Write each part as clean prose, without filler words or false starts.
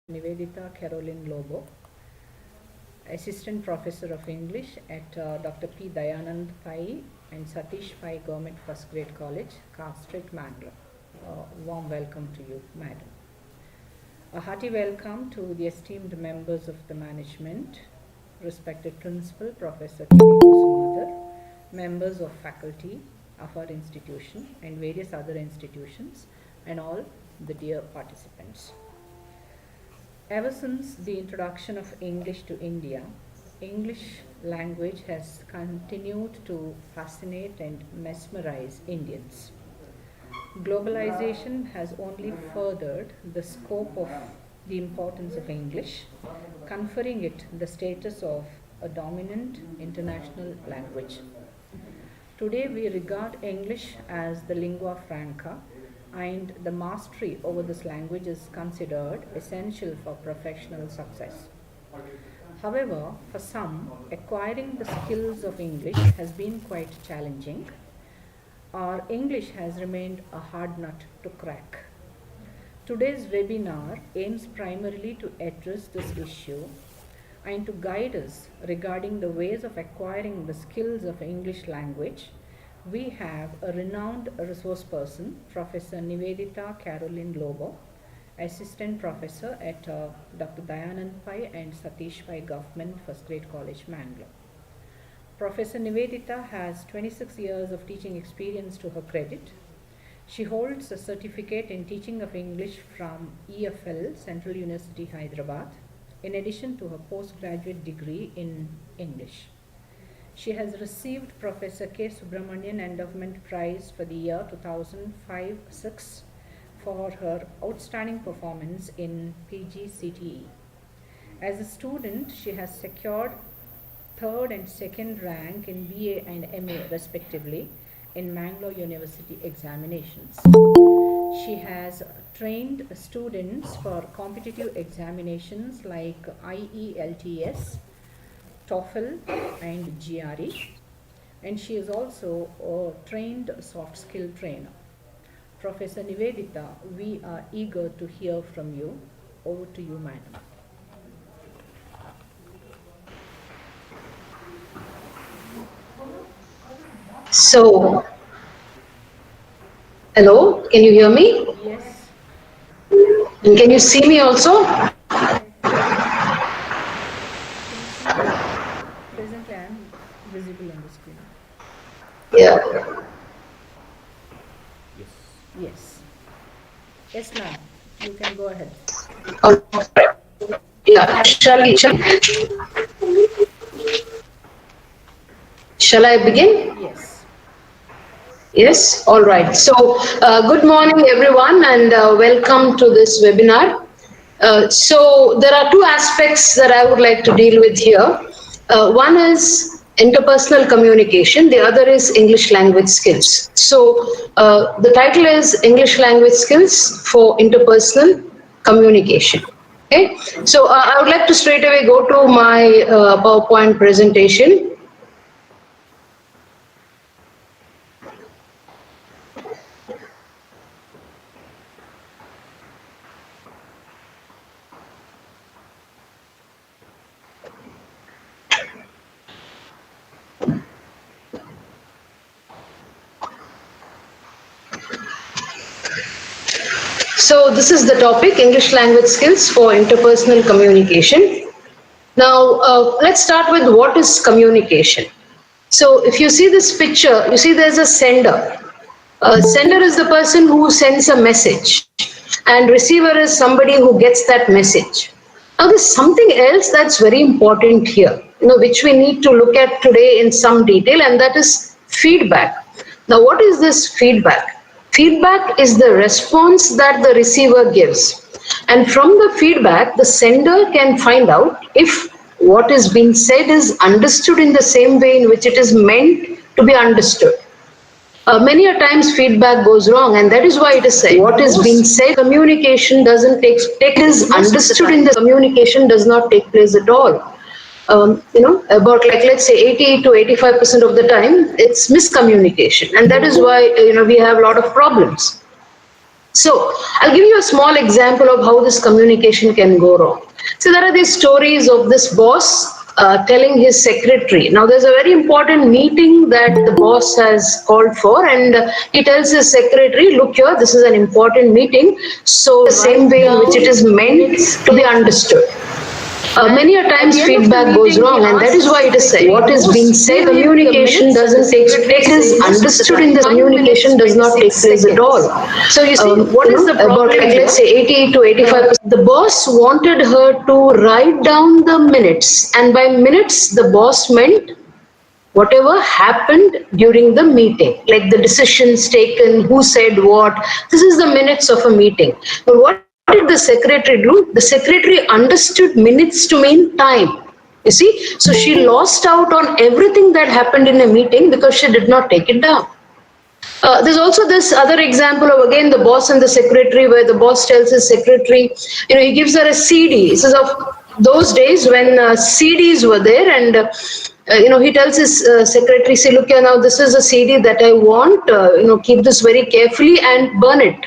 Nivedita Caroline Lobo, Assistant Professor of English at Dr. P. Dayanand Pai and Satish Pai Government First Grade College, Car Street, Mangalore. Warm welcome to you, Madam. A hearty welcome to the esteemed members of the management, respected Principal Professor K. Kusumadar, members of faculty of our institution and various other institutions, and all the dear participants. Ever since the introduction of English to India, English language has continued to fascinate and mesmerize Indians. Globalization has only furthered the scope of the importance of English, conferring it the status of a dominant international language. Today we regard English as the lingua franca, and the mastery over this language is considered essential for professional success. However, for some, acquiring the skills of English has been quite challenging. Our English has remained a hard nut to crack. Today's webinar aims primarily to address this issue and to guide us regarding the ways of acquiring the skills of English language. We have a renowned resource person, Professor Nivedita Caroline Lobo, Assistant Professor at Dr. Dayanand Pai and Satish Pai Government First Grade College, Mangalore. Professor Nivedita has 26 years of teaching experience to her credit. She holds a certificate in teaching of English from EFL, Central University, Hyderabad, in addition to her postgraduate degree in English. She has received Professor K. Subramanian Endowment Prize for the year 2005-06 for her outstanding performance in PGCTE. As a student, she has secured third and second rank in BA and MA respectively in Mangalore University examinations. She has trained students for competitive examinations like IELTS, TOEFL and GRE, and she is also a trained soft skill trainer. Professor Nivedita, we are eager to hear from you. Over to you, madam. So, hello, can you hear me? Yes. And can you see me also? Presently, I am visible on the screen. Yeah. Yes. Yes, ma'am. You can go ahead. Yeah. Shall I begin? Yes. Yes. All right. So, good morning, everyone, and welcome to this webinar. So, there are two aspects that I would like to deal with here. One is interpersonal communication, the other is English language skills. So, the title is English language skills for interpersonal communication. Okay, so I would like to straight away go to my PowerPoint presentation. So this is the topic, English language skills for interpersonal communication. Now, let's start with what is communication. So if you see this picture, you see there's a sender. Sender is the person who sends a message, and receiver is somebody who gets that message. Now there's something else that's very important here, which we need to look at today in some detail, and that is feedback. Now what is this feedback? Feedback is the response that the receiver gives. And from the feedback, the sender can find out if what is being said is understood in the same way in which it is meant to be understood. Many a times feedback goes wrong, and that is why it is said what is being said, communication doesn't take is understood in the communication does not take place at all. About let's say 80 to 85% of the time, it's miscommunication, and that is why we have a lot of problems. So I'll give you a small example of how this communication can go wrong. So there are these stories of this boss telling his secretary. Now there's a very important meeting that the boss has called for, and he tells his secretary, look here, this is an important meeting. So the same way in which it is meant to be understood. Many a times feedback goes wrong, and that is why it is said, what is being said, communication doesn't take place, is understood in the communication does not take place at all. So you see, what is the problem? About, like, let's say 80 to 85%. The boss wanted her to write down the minutes, and by minutes, the boss meant whatever happened during the meeting, like the decisions taken, who said what. This is the minutes of a meeting. But what did the secretary do? The secretary understood minutes to mean time. You see, so she lost out on everything that happened in a meeting because she did not take it down. There's also this other example of, again, the boss and the secretary, where the boss tells his secretary, he gives her a CD. This is of those days when CDs were there, and he tells his secretary, say, look here, now this is a CD that I want, keep this very carefully and burn it.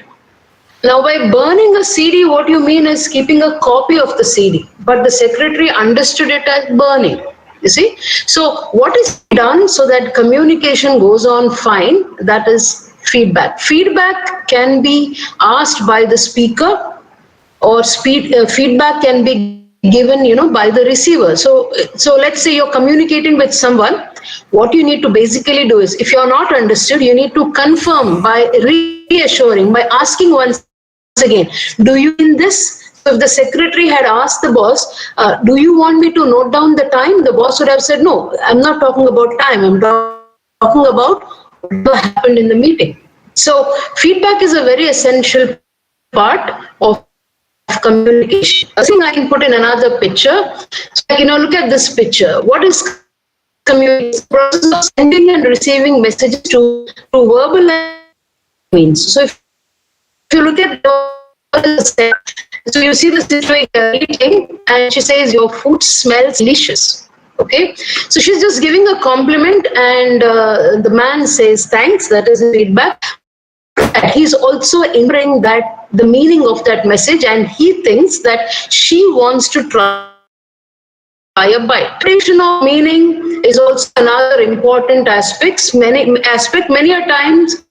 Now, by burning a CD, what you mean is keeping a copy of the CD, but the secretary understood it as burning. You see? So what is done so that communication goes on fine? That is feedback. Feedback can be asked by the speaker, or feedback can be given, by the receiver. So let's say you're communicating with someone. What you need to basically do is, if you're not understood, you need to confirm by reassuring, by asking once again, do you mean this? So if the secretary had asked the boss, do you want me to note down the time? The boss would have said, no, I'm not talking about time. I'm talking about what happened in the meeting. So feedback is a very essential part of communication. I think I can put in another picture. So, look at this picture. What is communication? Process of sending and receiving messages to verbal means. So if you look at so you see the situation eating, and she says, your food smells delicious. Okay, so she's just giving a compliment, and the man says thanks. That is feedback. He's also inferring that the meaning of that message, and he thinks that she wants to try a bite. Interpretation of meaning is also another important aspect. Many a times,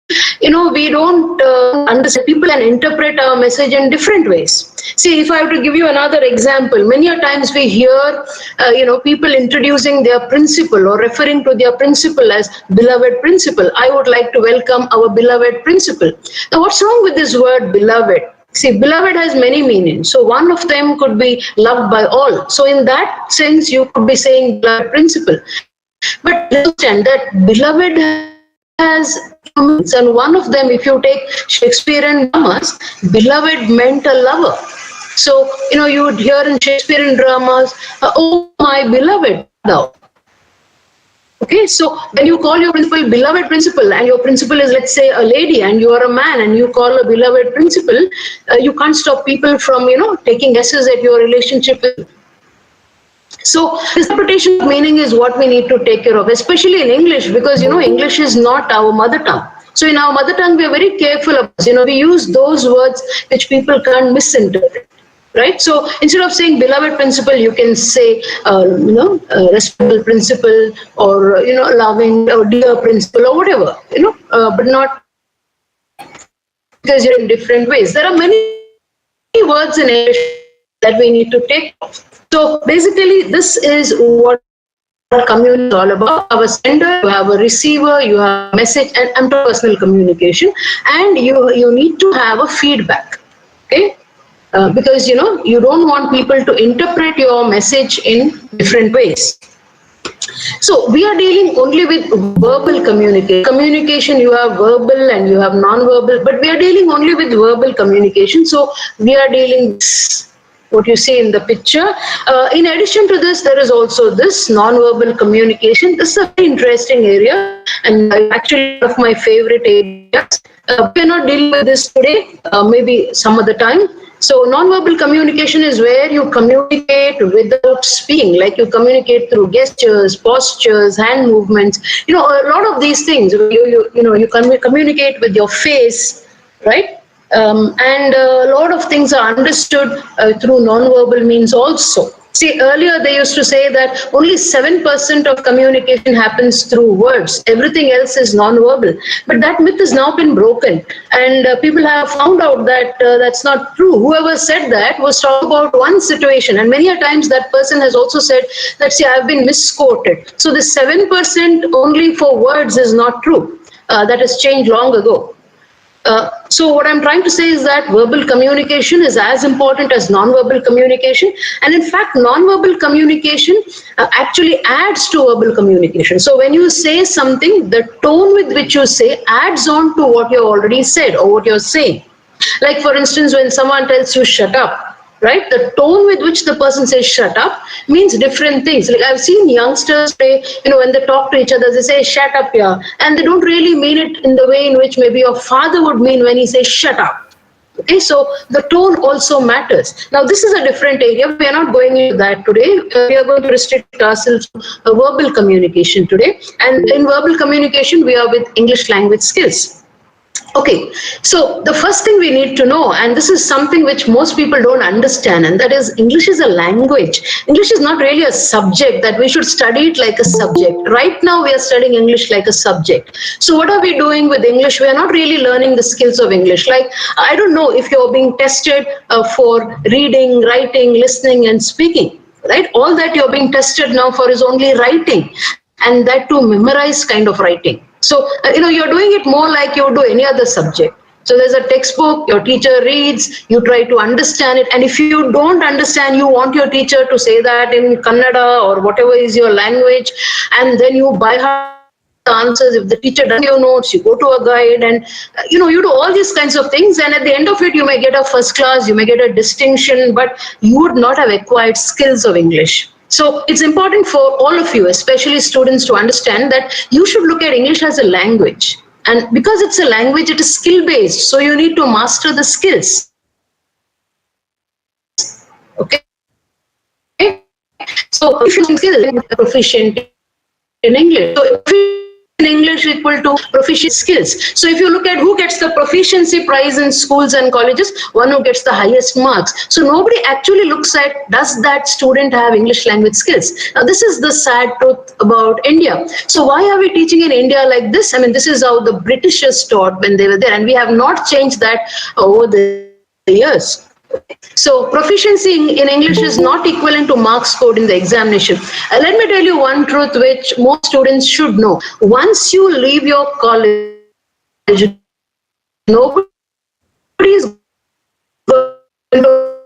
we don't understand. People and interpret our message in different ways. See, if I have to give you another example, many a times we hear, people introducing their principal or referring to their principal as beloved principal. I would like to welcome our beloved principal. Now, what's wrong with this word beloved? See, beloved has many meanings. So one of them could be loved by all. So in that sense, you could be saying beloved principal. But understand that beloved has meanings, and one of them, if you take Shakespearean dramas, beloved meant a lover. So, you would hear in Shakespearean dramas, oh, my beloved thou. Okay, so when you call your principal beloved principal, and your principal is, let's say, a lady, and you are a man, and you call a beloved principal, you can't stop people from, taking guesses at your relationship with. So interpretation of meaning is what we need to take care of, especially in English, because, English is not our mother tongue. So in our mother tongue, we are very careful of, we use those words which people can't misinterpret. Right? So instead of saying beloved principal, you can say, respectful principal, or, loving or dear principal, or whatever, but not because you're in different ways. There are many words in English that we need to take off. So basically, this is what communication is all about. You have a sender, you have a receiver, you have a message, and I'm talking personal communication, and you need to have a feedback. Okay. Because, you don't want people to interpret your message in different ways. So we are dealing only with verbal communication. Communication, you have verbal and you have non-verbal, but we are dealing only with verbal communication. So we are dealing with what you see in the picture. In addition to this, there is also this non-verbal communication. This is a very interesting area, and actually one of my favorite areas. We are not dealing with this today, maybe some other time. So non-verbal communication is where you communicate without speaking, like you communicate through gestures, postures, hand movements. A lot of these things. You communicate with your face, right? And a lot of things are understood through non-verbal means also. See, earlier they used to say that only 7% of communication happens through words. Everything else is non-verbal. But that myth has now been broken. And people have found out that that's not true. Whoever said that was talking about one situation. And many a times that person has also said that, see, I've been misquoted. So the 7% only for words is not true. That has changed long ago. So what I'm trying to say is that verbal communication is as important as non-verbal communication. And in fact, non-verbal communication actually adds to verbal communication. So when you say something, the tone with which you say adds on to what you already said or what you're saying. Like for instance, when someone tells you shut up, right? The tone with which the person says shut up means different things. Like I've seen youngsters say, when they talk to each other, they say shut up, yeah. And they don't really mean it in the way in which maybe your father would mean when he says shut up. Okay, so the tone also matters. Now, this is a different area. We are not going into that today. We are going to restrict ourselves to verbal communication today. And in verbal communication, we are with English language skills. Okay, so the first thing we need to know, and this is something which most people don't understand, and that is English is a language. English is not really a subject that we should study it like a subject. Right now, we are studying English like a subject. So what are we doing with English? We are not really learning the skills of English. Like, I don't know if you're being tested for reading, writing, listening, and speaking, right? All that you're being tested now for is only writing, and that to memorize kind of writing. So, you're doing it more like you would do any other subject. So there's a textbook, your teacher reads, you try to understand it. And if you don't understand, you want your teacher to say that in Kannada or whatever is your language. And then you by heart the answers. If the teacher does your notes, you go to a guide and, you do all these kinds of things. And at the end of it, you may get a first class, you may get a distinction, but you would not have acquired skills of English. So it's important for all of you, especially students, to understand that you should look at English as a language. And because it's a language, it is skill-based. So you need to master the skills. Okay? So if you feel proficient in English, so if in English equal to proficient skills. So if you look at who gets the proficiency prize in schools and colleges, one who gets the highest marks. So nobody actually looks at, does that student have English language skills? Now this is the sad truth about India. So why are we teaching in India like this? I mean, this is how the Britishers taught when they were there, and we have not changed that over the years. So proficiency in English is not equivalent to marks scored in the examination. Let me tell you one truth which most students should know. Once you leave your college, nobody is going to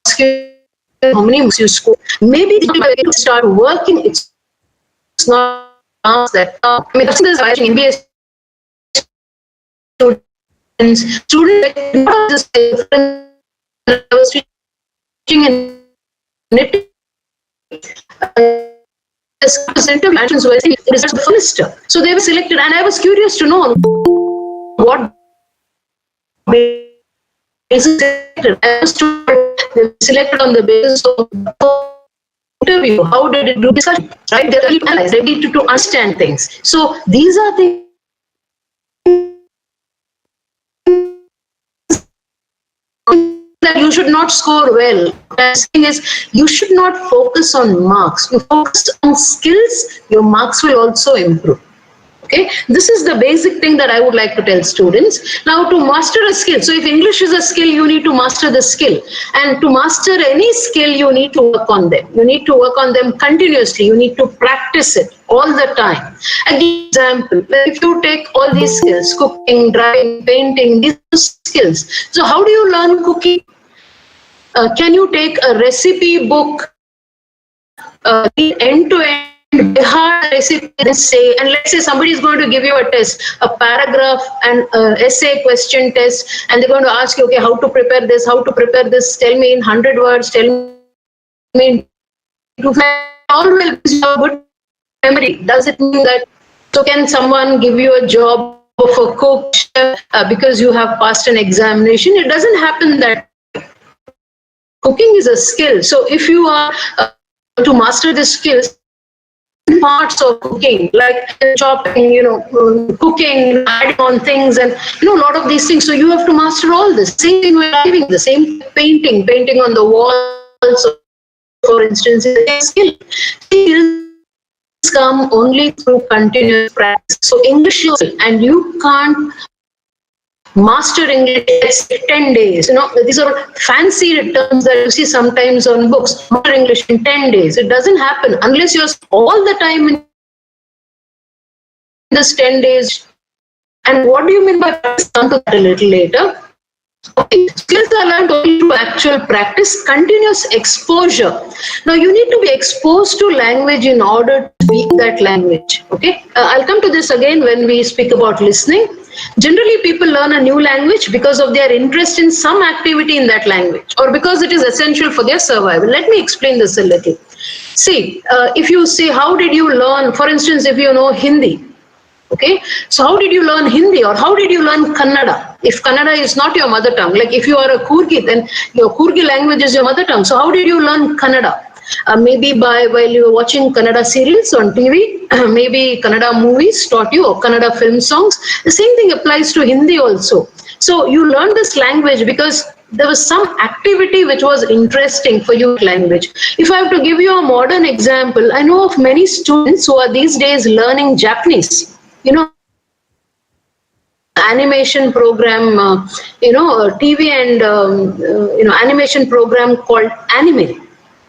ask you how many marks you score. Maybe you start working. It's not that. I mean, this is MBA students not just different. I was teaching in knitting. Interventions were the first. So they were selected, and I was curious to know what basis I was selected on the basis of interview. How did it do discussion? Right? They're ready to understand things. So these are things that you should not score well. The thing is, you should not focus on marks. You focus on skills, your marks will also improve. Okay, this is the basic thing that I would like to tell students. Now, to master a skill, so if English is a skill, you need to master the skill. And to master any skill, you need to work on them. You need to work on them continuously. You need to practice it all the time. An example, if you take all these skills, cooking, driving, painting, these skills. So how do you learn cooking? Can you take a recipe book, end to end, hard recipe, and say, and let's say somebody is going to give you a test, a paragraph and essay question test, and they're going to ask you, okay, how to prepare this, tell me in 100 words, tell me in 2 all will be good memory. Does it mean that, so can someone give you a job of a cook because you have passed an examination? It doesn't happen that. Cooking is a skill. So if you are to master the skills, parts of cooking, like chopping, cooking, adding on things, and a lot of these things. So you have to master all this. Same thing with driving, the same painting on the walls, for instance, is a skill. Skills come only through continuous practice. So English, and you can't master English in 10 days. These are fancy terms that you see sometimes on books. Master English in 10 days. It doesn't happen unless you're all the time in this 10 days. And what do you mean by practice? Come to that a little later. Okay. Skills are learned only through actual practice, continuous exposure. Now you need to be exposed to language in order to speak that language. Okay, I'll come to this again when we speak about listening. Generally, people learn a new language because of their interest in some activity in that language, or because it is essential for their survival. Let me explain this a little. See, if you say, how did you learn, for instance, if you know Hindi, okay, so how did you learn Hindi, or how did you learn Kannada? If Kannada is not your mother tongue, like if you are a Kurgi, then your Kurgi language is your mother tongue. So how did you learn Kannada? Maybe while you were watching Kannada serials on TV, maybe Kannada movies taught you, or Kannada film songs. The same thing applies to Hindi also. So you learned this language because there was some activity which was interesting for you language. If I have to give you a modern example, I know of many students who are these days learning Japanese. Animation program, TV and animation program called anime.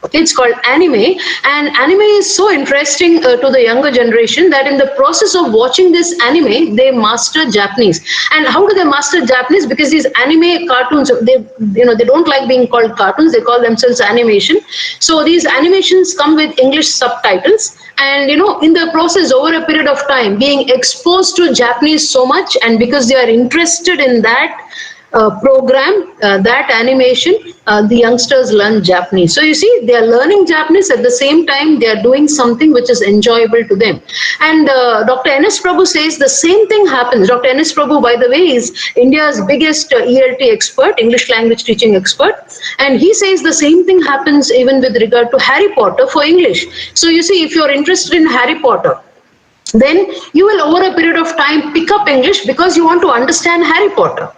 Okay, it's called anime, and anime is so interesting to the younger generation that in the process of watching this anime, they master Japanese. And how do they master Japanese? Because these anime cartoons, they don't like being called cartoons; they call themselves animation. So these animations come with English subtitles. And in the process, over a period of time, being exposed to Japanese so much, and because they are interested in that program, that animation, the youngsters learn Japanese. So you see, they are learning Japanese at the same time they are doing something which is enjoyable to them. And Dr. N.S. Prabhu says the same thing happens. Dr. N.S. Prabhu, by the way, is India's biggest ELT expert, English language teaching expert. And he says the same thing happens even with regard to Harry Potter for English. So you see, if you're interested in Harry Potter, then you will over a period of time pick up English because you want to understand Harry Potter.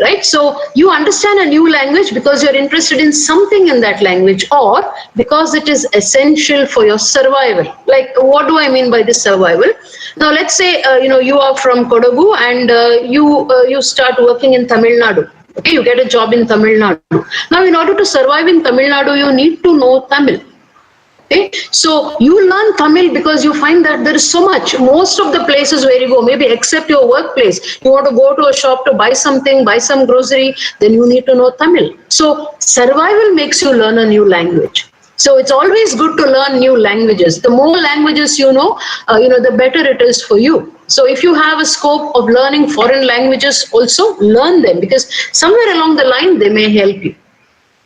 Right? So you understand a new language because you're interested in something in that language, or because it is essential for your survival. Like, what do I mean by this survival? Now, let's say, you are from Kodagu and you start working in Tamil Nadu. Okay, you get a job in Tamil Nadu. Now, in order to survive in Tamil Nadu, you need to know Tamil. Okay? So you learn Tamil because you find that there is so much. Most of the places where you go, maybe except your workplace, you want to go to a shop to buy something, buy some grocery, then you need to know Tamil. So survival makes you learn a new language. So it's always good to learn new languages. The more languages you know, the better it is for you. So if you have a scope of learning foreign languages, also learn them, because somewhere along the line they may help you.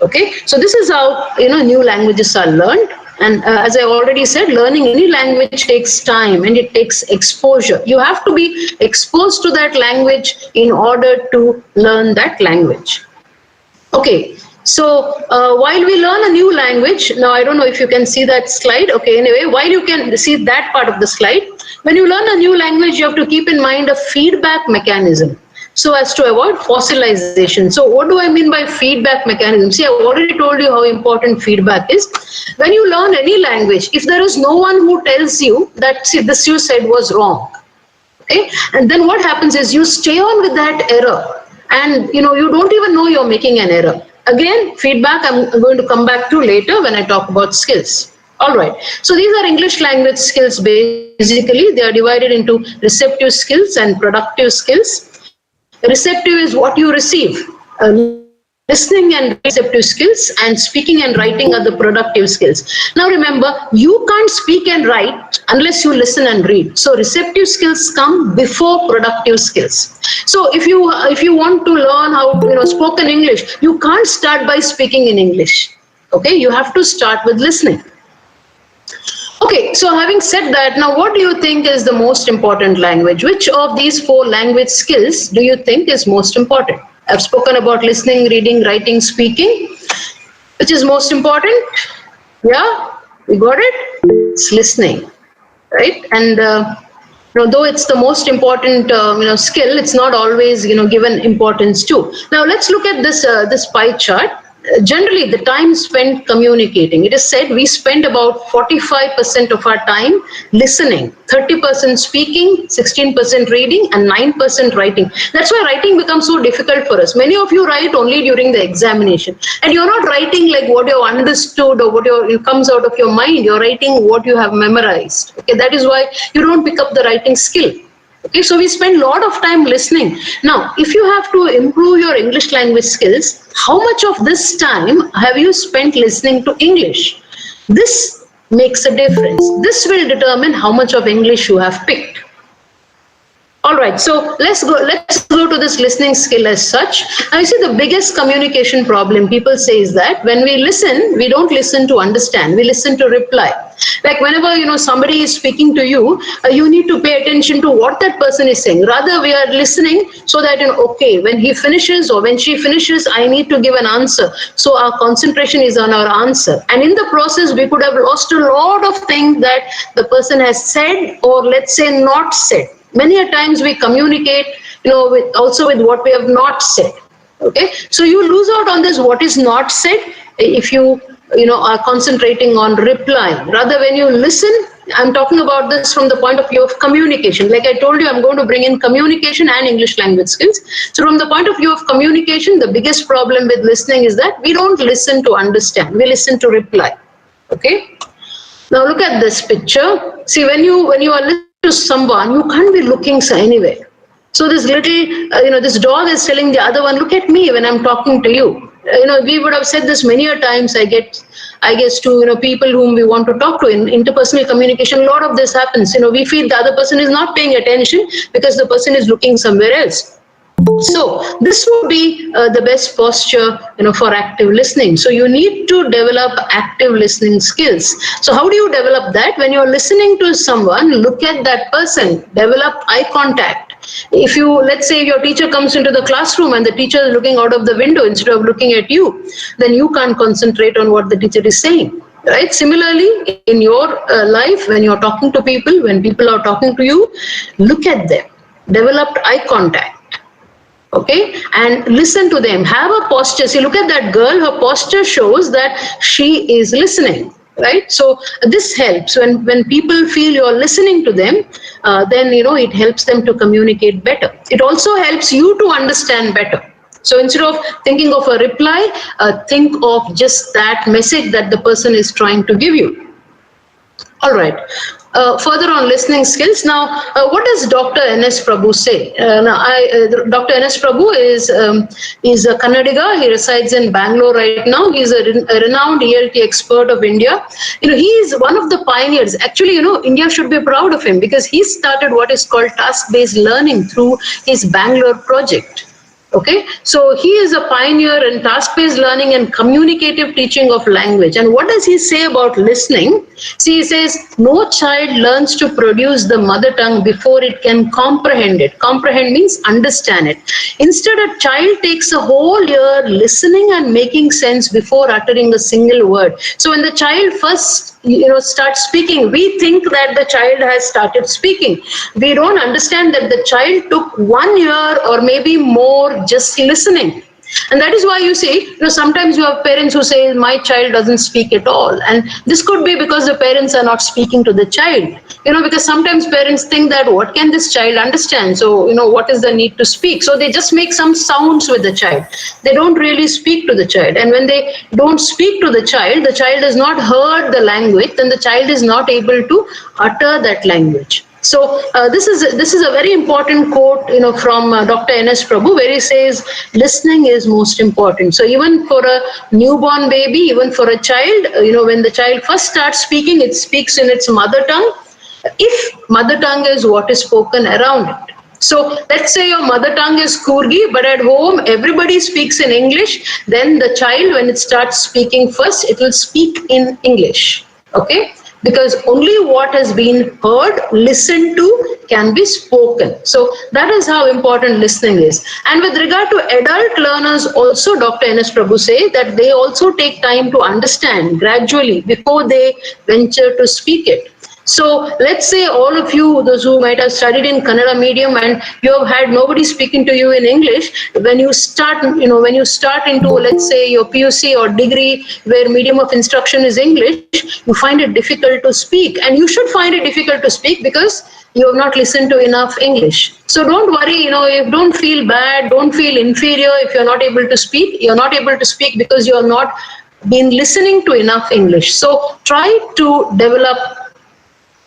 Okay, so this is how new languages are learned. And as I already said, learning any language takes time and it takes exposure. You have to be exposed to that language in order to learn that language. Okay, so while we learn a new language, now I don't know if you can see that slide. Okay, anyway, while you can see that part of the slide, when you learn a new language, you have to keep in mind a feedback mechanism, so as to avoid fossilization. So what do I mean by feedback mechanism? See, I've already told you how important feedback is. When you learn any language, if there is no one who tells you that, see, this you said was wrong, okay, and then what happens is you stay on with that error, and you don't even know you're making an error. Again, feedback I'm going to come back to later when I talk about skills. All right, so these are English language skills. Basically, they are divided into receptive skills and productive skills. Receptive is what you receive. Listening and receptive skills, and speaking and writing are the productive skills. Now remember, you can't speak and write unless you listen and read. So receptive skills come before productive skills. So if you want to learn how spoken English, you can't start by speaking in English. Okay, you have to start with listening. Okay, so having said that, now what do you think is the most important language? Which of these 4 language skills do you think is most important? I've spoken about listening, reading, writing, speaking. Which is most important? Yeah, we got it? It's listening. right? And though it's the most important skill, it's not always given importance to. Now let's look at this pie chart. Generally, the time spent communicating, it is said we spend about 45% of our time listening, 30% speaking, 16% reading, and 9% writing. That's why writing becomes so difficult for us. Many of you write only during the examination, and you're not writing like what you understood or what comes out of your mind. You're writing what you have memorized. Okay, that is why you don't pick up the writing skill. Okay, so we spend a lot of time listening. Now, if you have to improve your English language skills, how much of this time have you spent listening to English? This makes a difference. This will determine how much of English you have picked. All right, so let's go to this listening skill as such. I see the biggest communication problem people say is that when we listen, we don't listen to understand, we listen to reply. Like whenever somebody is speaking to you, you need to pay attention to what that person is saying. Rather, we are listening so that okay, when he finishes or when she finishes, I need to give an answer. So our concentration is on our answer, and in the process, we could have lost a lot of things that the person has said or let's say not said. Many a times we communicate, also with what we have not said. Okay, so you lose out on this what is not said if you are concentrating on replying. Rather, when you listen, I'm talking about this from the point of view of communication. Like I told you, I'm going to bring in communication and English language skills. So from the point of view of communication, the biggest problem with listening is that we don't listen to understand, we listen to reply. Okay. Now look at this picture. See, when you are listening to someone, you can't be looking anywhere. So this little, this dog is telling the other one, look at me when I'm talking to you. We would have said this many a times, I guess to, people whom we want to talk to in interpersonal communication. A lot of this happens. We feel the other person is not paying attention because the person is looking somewhere else. So this would be the best posture, for active listening. So you need to develop active listening skills. So how do you develop that? When you're listening to someone, look at that person, develop eye contact. If you, let's say your teacher comes into the classroom and the teacher is looking out of the window instead of looking at you, then you can't concentrate on what the teacher is saying. Right? Similarly, in your life, when you're talking to people, when people are talking to you, look at them, develop eye contact. Okay, and listen to them, have a posture. See, look at that girl, her posture shows that she is listening, right? So this helps when people feel you're listening to them, then it helps them to communicate better. It also helps you to understand better. So instead of thinking of a reply, think of just that message that the person is trying to give you. All right. Further on listening skills. Now, what does Dr. N.S. Prabhu say? Dr. N.S. Prabhu is a Kannadiga. He resides in Bangalore right now. He is a renowned ELT expert of India. He is one of the pioneers. Actually, India should be proud of him because he started what is called task-based learning through his Bangalore project. Okay, so he is a pioneer in task-based learning and communicative teaching of language. And what does he say about listening? See, he says, no child learns to produce the mother tongue before it can comprehend it. Comprehend means understand it. Instead, a child takes a whole year listening and making sense before uttering a single word. So when the child first starts speaking, we think that the child has started speaking. We don't understand that the child took 1 year or maybe more just listening. And that is why you see, sometimes you have parents who say, my child doesn't speak at all. And this could be because the parents are not speaking to the child. Because sometimes parents think that, what can this child understand? So, what is the need to speak? So they just make some sounds with the child. They don't really speak to the child. And when they don't speak to the child has not heard the language, then the child is not able to utter that language. So this is a very important quote, from Dr. N.S. Prabhu, where he says listening is most important. So even for a newborn baby, even for a child, when the child first starts speaking, it speaks in its mother tongue, if mother tongue is what is spoken around it. So let's say your mother tongue is Kurgi, but at home everybody speaks in English. Then the child, when it starts speaking first, it will speak in English. Okay. Because only what has been heard, listened to, can be spoken. So that is how important listening is. And with regard to adult learners, also Dr. N.S. Prabhu say that they also take time to understand gradually before they venture to speak it. So let's say all of you, those who might have studied in Kannada medium and you have had nobody speaking to you in English, when you start, when you start into, let's say, your PUC or degree where medium of instruction is English, you find it difficult to speak. And you should find it difficult to speak because you have not listened to enough English. So don't worry, don't feel bad, don't feel inferior if you're not able to speak. You're not able to speak because you have not been listening to enough English. So try to develop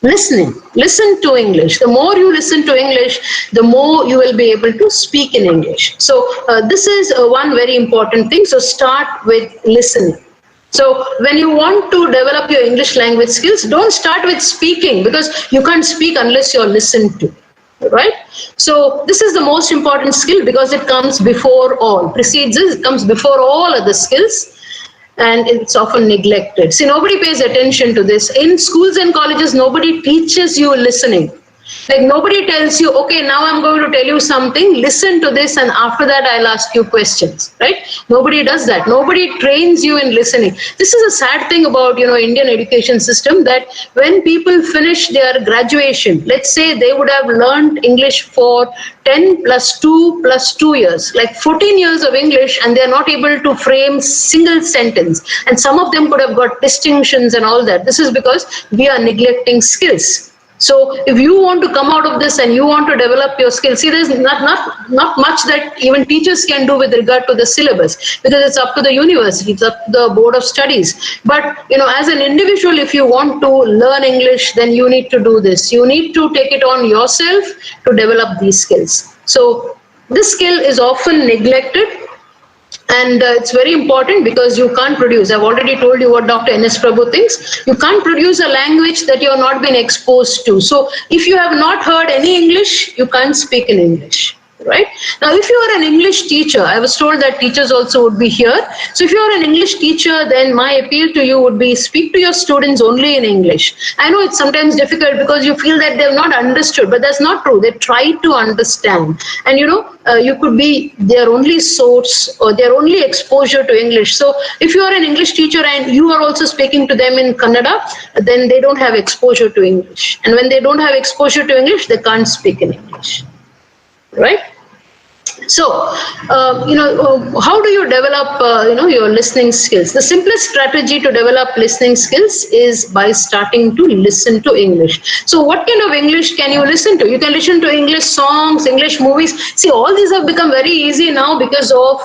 listening. Listen to English. The more you listen to English, the more you will be able to speak in English. So this is one very important thing. So start with listening. So when you want to develop your English language skills, don't start with speaking because you can't speak unless you're listened to. Right? So this is the most important skill because it comes before all. Precedes it comes before all other skills. And it's often neglected. See, nobody pays attention to this. In schools and colleges, nobody teaches you listening. Like nobody tells you, okay, now I'm going to tell you something, listen to this, and after that I'll ask you questions, right? Nobody does that. Nobody trains you in listening. This is a sad thing about, Indian education system, that when people finish their graduation, let's say they would have learned English for 10 plus 2 plus 2 years, like 14 years of English, and they're not able to frame single sentence. And some of them could have got distinctions and all that. This is because we are neglecting skills. So if you want to come out of this and you want to develop your skills, see, there's not much that even teachers can do with regard to the syllabus, because it's up to the university, it's up to the board of studies. But, as an individual, if you want to learn English, then you need to do this. You need to take it on yourself to develop these skills. So this skill is often neglected. And it's very important because you can't produce. I've already told you what Dr. N.S. Prabhu thinks. You can't produce a language that you have not been exposed to. So if you have not heard any English, you can't speak in English. Right? Now, if you are an English teacher, I was told that teachers also would be here. So if you are an English teacher, then my appeal to you would be speak to your students only in English. I know it's sometimes difficult because you feel that they have not understood, but that's not true. They try to understand. And you could be their only source or their only exposure to English. So if you are an English teacher and you are also speaking to them in Kannada, then they don't have exposure to English. And when they don't have exposure to English, they can't speak in English. Right? So, how do you develop, your listening skills? The simplest strategy to develop listening skills is by starting to listen to English. So what kind of English can you listen to? You can listen to English songs, English movies. See, all these have become very easy now because of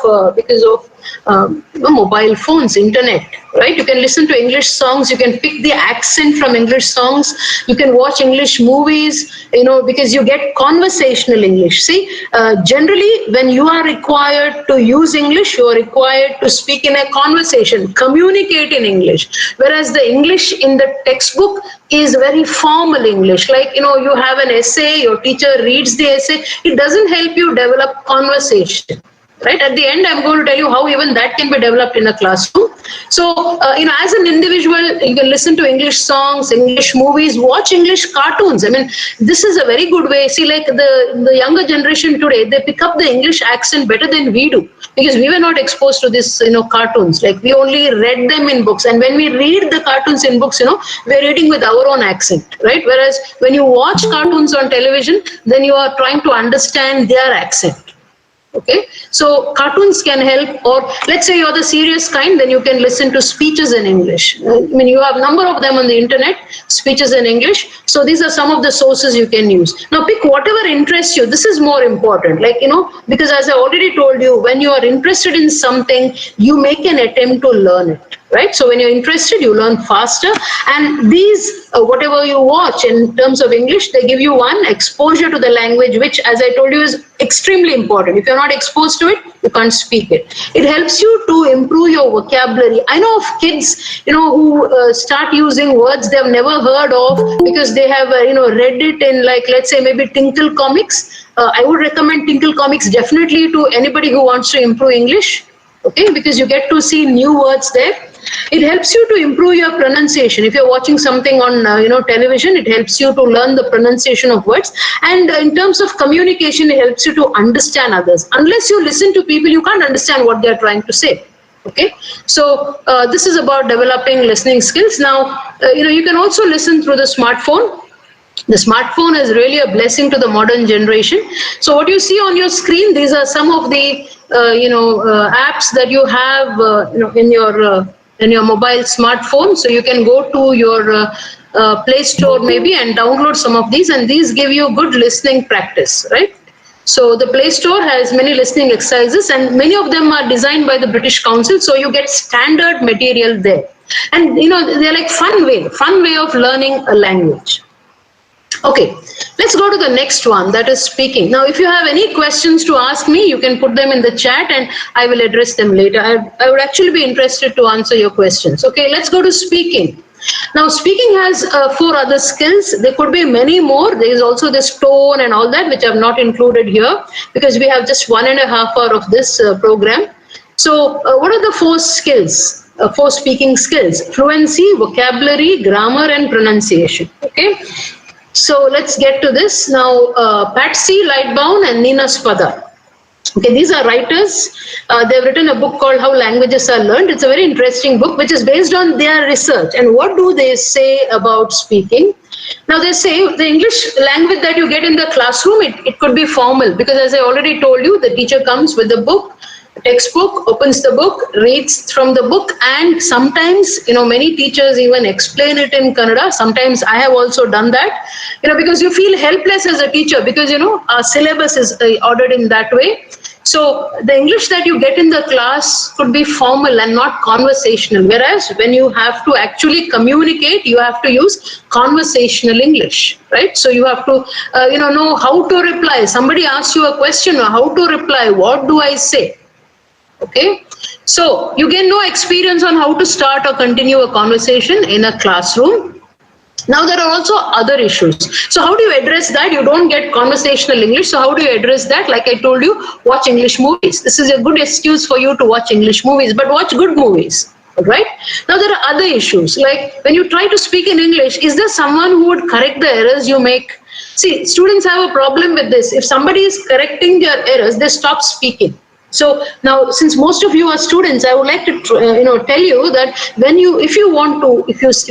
mobile phones, internet, right? You can listen to English songs, you can pick the accent from English songs, you can watch English movies, because you get conversational English. See, generally when you are required to use English, you are required to speak in a conversation, communicate in English, whereas the English in the textbook is very formal English. Like, you have an essay, your teacher reads the essay, it doesn't help you develop conversation. Right? At the end, I'm going to tell you how even that can be developed in a classroom. So, as an individual, you can listen to English songs, English movies, watch English cartoons. I mean, this is a very good way. See, like the younger generation today, they pick up the English accent better than we do because we were not exposed to this, cartoons. Like we only read them in books. And when we read the cartoons in books, we're reading with our own accent, right? Whereas when you watch cartoons on television, then you are trying to understand their accent. Okay, so cartoons can help, or let's say you're the serious kind, then you can listen to speeches in English. I mean, you have a number of them on the internet, speeches in English. So these are some of the sources you can use. Now pick whatever interests you. This is more important, like, because as I already told you, when you are interested in something, you make an attempt to learn it. Right? So when you're interested, you learn faster. And these, whatever you watch in terms of English, they give you one exposure to the language, which, as I told you, is extremely important. If you're not exposed to it, you can't speak it. It helps you to improve your vocabulary. I know of kids, who start using words they've never heard of because they have, read it in, like, let's say maybe Tinkle Comics. I would recommend Tinkle Comics definitely to anybody who wants to improve English. Okay, because you get to see new words there. It helps you to improve your pronunciation. If you're watching something on, television, it helps you to learn the pronunciation of words. And in terms of communication, it helps you to understand others. Unless you listen to people, you can't understand what they're trying to say. Okay, so this is about developing listening skills. Now, you can also listen through the smartphone. The smartphone is really a blessing to the modern generation. So what you see on your screen, these are some of the apps that you have in your mobile smartphone. So you can go to your Play Store maybe and download some of these, and these give you good listening practice, right? So the Play Store has many listening exercises, and many of them are designed by the British Council. So you get standard material there, and they're like fun way of learning a language. Okay, let's go to the next one, that is speaking. Now, if you have any questions to ask me, you can put them in the chat and I will address them later. I would actually be interested to answer your questions. Okay, let's go to speaking. Now, speaking has 4 other skills. There could be many more. There is also this tone and all that, which I have not included here because we have just 1.5 hours of this program. So, what are the 4 skills? 4 speaking skills: fluency, vocabulary, grammar, and pronunciation. Okay. So let's get to this now. Patsy Lightbound and Nina Spada. Okay, these are writers. They've written a book called How Languages Are Learned. It's a very interesting book, which is based on their research. And what do they say about speaking? Now, they say the English language that you get in the classroom, it could be formal, because as I already told you, the teacher comes with the book, textbook, opens the book, reads from the book, and sometimes, many teachers even explain it in Kannada. Sometimes I have also done that, because you feel helpless as a teacher because, our syllabus is ordered in that way. So the English that you get in the class could be formal and not conversational. Whereas when you have to actually communicate, you have to use conversational English, right? So you have to, know how to reply. Somebody asks you a question, how to reply. What do I say? Okay, so you gain no experience on how to start or continue a conversation in a classroom. Now there are also other issues. So how do you address that? You don't get conversational English. So how do you address that? Like I told you, watch English movies. This is a good excuse for you to watch English movies, but watch good movies. Right? Now there are other issues. Like when you try to speak in English, is there someone who would correct the errors you make? See, students have a problem with this. If somebody is correcting their errors, they stop speaking. So now, since most of you are students, I would like to tell you that if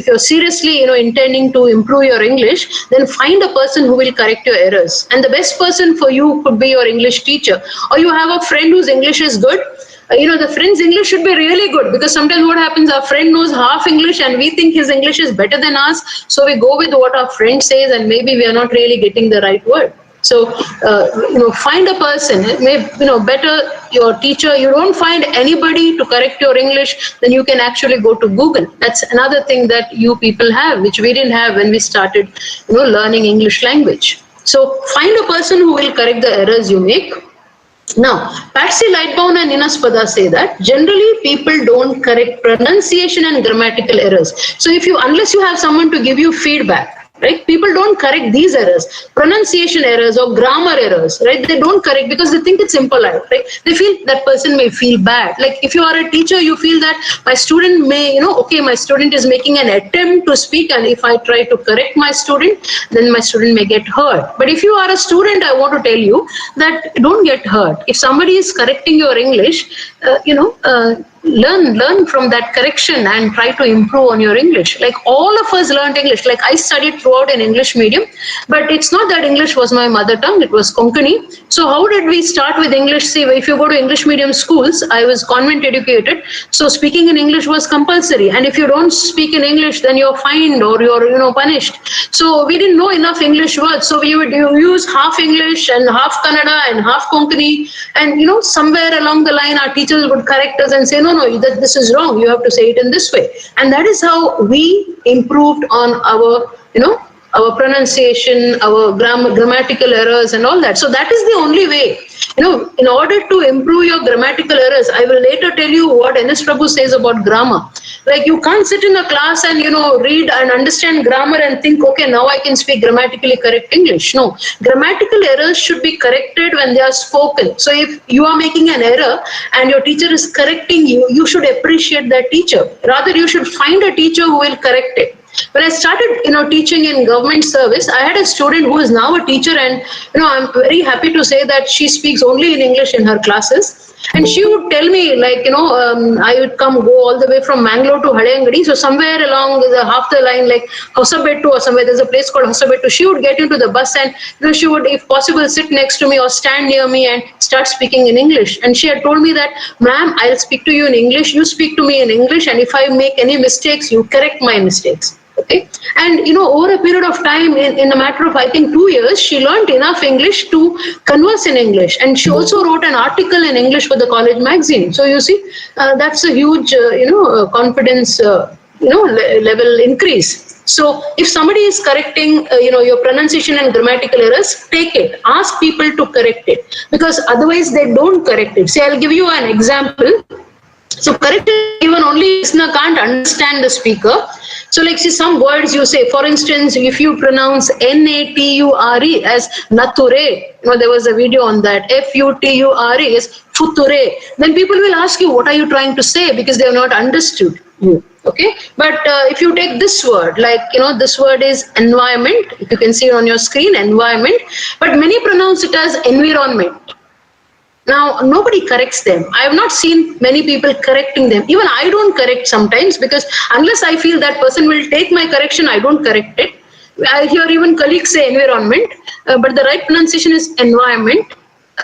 you're seriously intending to improve your English, then find a person who will correct your errors. And the best person for you could be your English teacher, or you have a friend whose English is good. The friend's English should be really good, because sometimes what happens, our friend knows half English and we think his English is better than us. So we go with what our friend says and maybe we are not really getting the right word. So, find a person, better your teacher. You don't find anybody to correct your English, then you can actually go to Google. That's another thing that you people have, which we didn't have when we started, learning English language. So find a person who will correct the errors you make. Now, Patsy Lightbound and Nina Spada say that generally people don't correct pronunciation and grammatical errors. So unless you have someone to give you feedback, right? People don't correct these errors, pronunciation errors or grammar errors, right? They don't correct because they think it's impolite, right? They feel that person may feel bad. Like if you are a teacher, you feel that my student may, my student is making an attempt to speak, and if I try to correct my student, then my student may get hurt. But if you are a student, I want to tell you that don't get hurt. If somebody is correcting your English, learn from that correction and try to improve on your English. Like all of us learned English. Like I studied throughout in English medium, but it's not that English was my mother tongue, it was Konkani. So how did we start with English? See, if you go to English medium schools, I was convent educated, so speaking in English was compulsory, and if you don't speak in English, then you're fined or you're punished. So we didn't know enough English words, so we would use half English and half Kannada and half Konkani, and somewhere along the line our teachers would correct us and say, no, this is wrong, you have to say it in this way. And that is how we improved on our our pronunciation, our grammatical errors and all that. So that is the only way. In order to improve your grammatical errors, I will later tell you what N.S. Prabhu says about grammar. Like you can't sit in a class and read and understand grammar and think, okay, now I can speak grammatically correct English. No, grammatical errors should be corrected when they are spoken. So if you are making an error and your teacher is correcting you, you should appreciate that teacher. Rather, you should find a teacher who will correct it. When I started, teaching in government service, I had a student who is now a teacher, and I'm very happy to say that she speaks only in English in her classes. And she would tell me, like, I would go all the way from Mangalore to Haleyangadi. So somewhere along half the line, like Hosabettu or somewhere, there's a place called Hosabettu. She would get into the bus and she would, if possible, sit next to me or stand near me and start speaking in English. And she had told me that, ma'am, I'll speak to you in English, you speak to me in English, and if I make any mistakes, you correct my mistakes. Okay. And over a period of time, in a matter of I think 2 years, she learned enough English to converse in English, and she also wrote an article in English for the college magazine. So you see, that's a huge confidence level increase. So if somebody is correcting your pronunciation and grammatical errors, take it, ask people to correct it, because otherwise they don't correct it. See, I'll give you an example. So correction given only listener can't understand the speaker. So like, see, some words you say, for instance, if you pronounce Nature as nature, there was a video on that, Future is future, then people will ask you, what are you trying to say? Because they have not understood you. Okay. But if you take this word, like, this word is environment, if you can see it on your screen, environment, but many pronounce it as environment. Now, nobody corrects them. I have not seen many people correcting them. Even I don't correct sometimes, because unless I feel that person will take my correction, I don't correct it. I hear even colleagues say environment, but the right pronunciation is environment.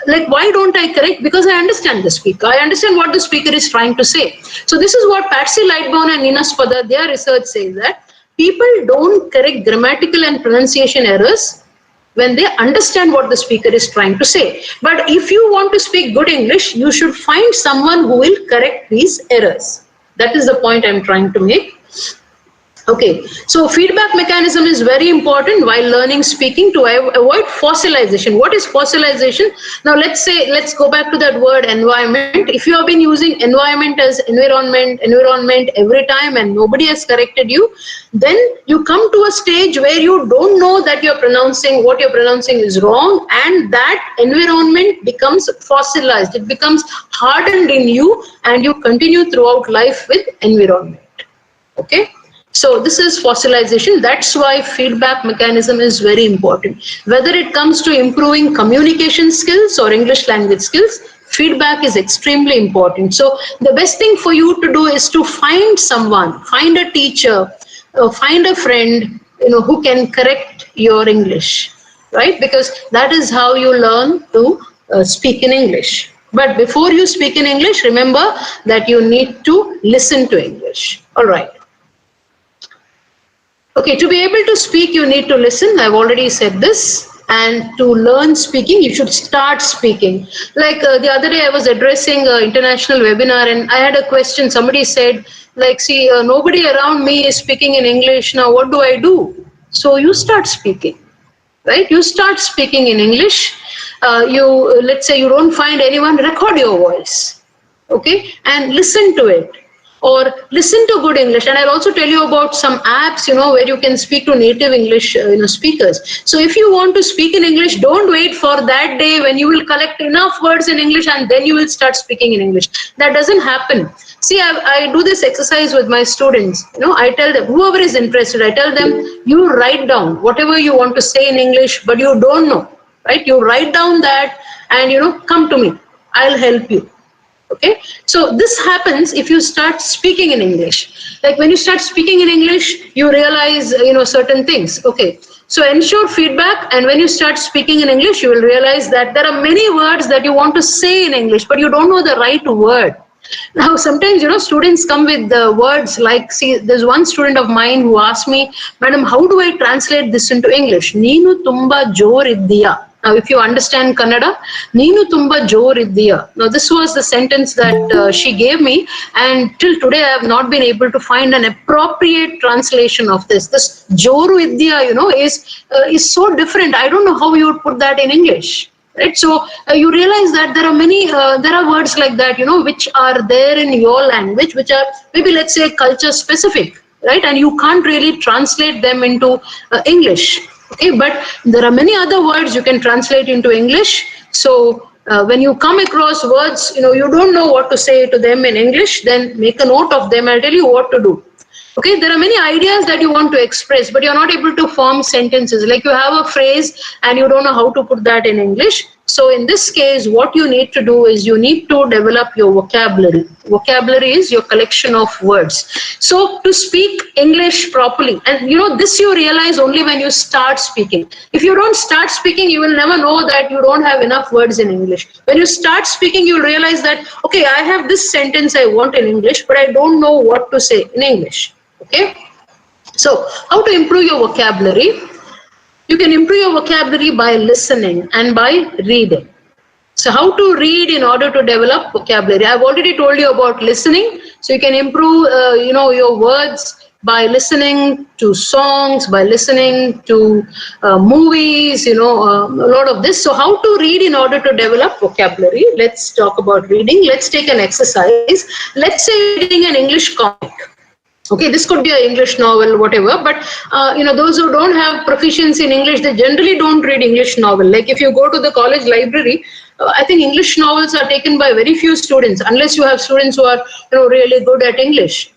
Like, why don't I correct? Because I understand the speaker. I understand what the speaker is trying to say. So this is what Patsy Lightbourne and Nina Spada, their research says, that people don't correct grammatical and pronunciation errors when they understand what the speaker is trying to say. But if you want to speak good English, you should find someone who will correct these errors. That is the point I'm trying to make. Okay, so feedback mechanism is very important while learning speaking to avoid fossilization. What is fossilization? Now let's go back to that word environment. If you have been using environment as environment every time and nobody has corrected you, then you come to a stage where you don't know that what you're pronouncing is wrong, and that environment becomes fossilized. It becomes hardened in you, and you continue throughout life with environment. Okay. So this is fossilization. That's why feedback mechanism is very important. Whether it comes to improving communication skills or English language skills, feedback is extremely important. So the best thing for you to do is to find someone, find a teacher, find a friend, who can correct your English, right? Because that is how you learn to speak in English. But before you speak in English, remember that you need to listen to English. All right. Okay, to be able to speak, you need to listen. I've already said this. And to learn speaking, you should start speaking. Like the other day, I was addressing an international webinar, and I had a question. Somebody said, like, see, nobody around me is speaking in English. Now, what do I do? So you start speaking, right? You start speaking in English. Let's say you don't find anyone, record your voice, okay? And listen to it. Or listen to good English. And I'll also tell you about some apps, where you can speak to native English, speakers. So if you want to speak in English, don't wait for that day when you will collect enough words in English and then you will start speaking in English. That doesn't happen. See, I do this exercise with my students. I tell them, whoever is interested, I tell them, you write down whatever you want to say in English, but you don't know, right? You write down that and, come to me. I'll help you. Okay, so this happens if you start speaking in English. Like when you start speaking in English, you realize, certain things. Okay, so ensure feedback, and when you start speaking in English, you will realize that there are many words that you want to say in English, but you don't know the right word. Now, sometimes, students come with the words like, see, there's one student of mine who asked me, Madam, how do I translate this into English? Neenu tumba jor iddiya. Now, if you understand Kannada, Neenu tumba jor iddiya. Now, this was the sentence that she gave me, and till today I have not been able to find an appropriate translation of this. This joru iddiya, is so different. I don't know how you would put that in English. Right, so you realize that there are words like that, which are there in your language, which are maybe, let's say, culture specific, right? And you can't really translate them into English. Okay, but there are many other words you can translate into English. So when you come across words, you don't know what to say to them in English, then make a note of them. I'll tell you what to do. Okay, there are many ideas that you want to express, but you're not able to form sentences. Like you have a phrase and you don't know how to put that in English. So in this case, what you need to do is you need to develop your vocabulary. Vocabulary is your collection of words. So to speak English properly, and this you realize only when you start speaking. If you don't start speaking, you will never know that you don't have enough words in English. When you start speaking, you'll realize that, okay, I have this sentence I want in English, but I don't know what to say in English. Okay. So how to improve your vocabulary? You can improve your vocabulary by listening and by reading. So how to read in order to develop vocabulary? I've already told you about listening. So you can improve, your words by listening to songs, by listening to movies, a lot of this. So how to read in order to develop vocabulary? Let's talk about reading. Let's take an exercise. Let's say you're reading an English comic. Okay, this could be an English novel, whatever, but those who don't have proficiency in English, they generally don't read English novel. Like if you go to the college library, I think English novels are taken by very few students, unless you have students who are really good at English,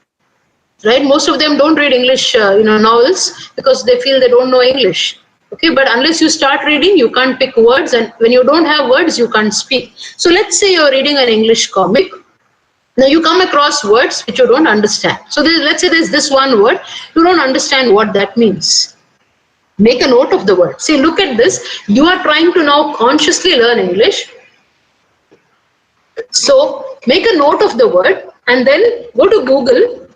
right? Most of them don't read English novels because they feel they don't know English. Okay, but unless you start reading, you can't pick words, and when you don't have words, you can't speak. So let's say you're reading an English comic. Now you come across words which you don't understand. So let's say there's this one word, you don't understand what that means. Make a note of the word. See, look at this. You are trying to now consciously learn English. So make a note of the word and then go to Google.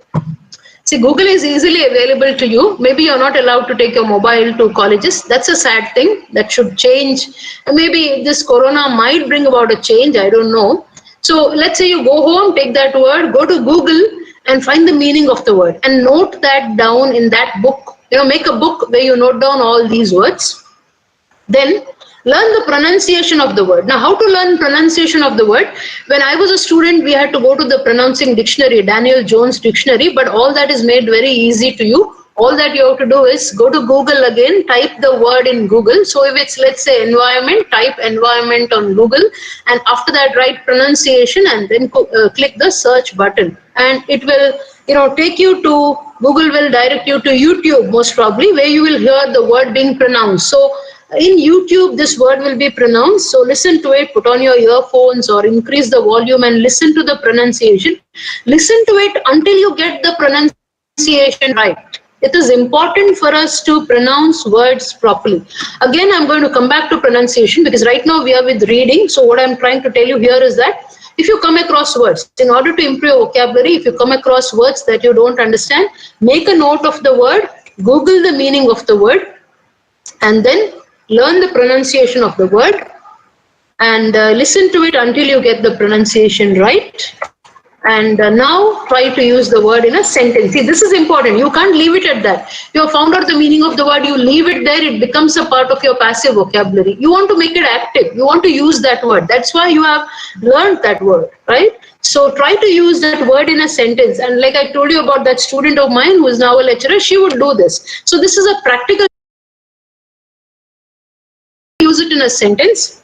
See, Google is easily available to you. Maybe you're not allowed to take your mobile to colleges. That's a sad thing. That should change. Maybe this corona might bring about a change. I don't know. So let's say you go home, take that word, go to Google and find the meaning of the word and note that down in that book. Make a book where you note down all these words. Then learn the pronunciation of the word. Now, how to learn pronunciation of the word? When I was a student, we had to go to the pronouncing dictionary, Daniel Jones dictionary, but all that is made very easy to you. All that you have to do is go to Google again, type the word in Google. So if it's, let's say, environment, type environment on Google, and after that write pronunciation and then click the search button. And it will, take you to, Google will direct you to YouTube most probably, where you will hear the word being pronounced. So in YouTube, this word will be pronounced. So listen to it, put on your earphones or increase the volume and listen to the pronunciation. Listen to it until you get the pronunciation right. It is important for us to pronounce words properly. Again, I'm going to come back to pronunciation because right now we are with reading. So what I'm trying to tell you here is that if you come across words, in order to improve your vocabulary, if you come across words that you don't understand, make a note of the word, Google the meaning of the word, and then learn the pronunciation of the word and listen to it until you get the pronunciation right. And now try to use the word in a sentence. See, this is important. You can't leave it at that. You have found out the meaning of the word, you leave it there, it becomes a part of your passive vocabulary. You want to make it active. You want to use that word. That's why you have learned that word, right? So try to use that word in a sentence. And like I told you about that student of mine who is now a lecturer, she would do this. So this is a practical use it in a sentence.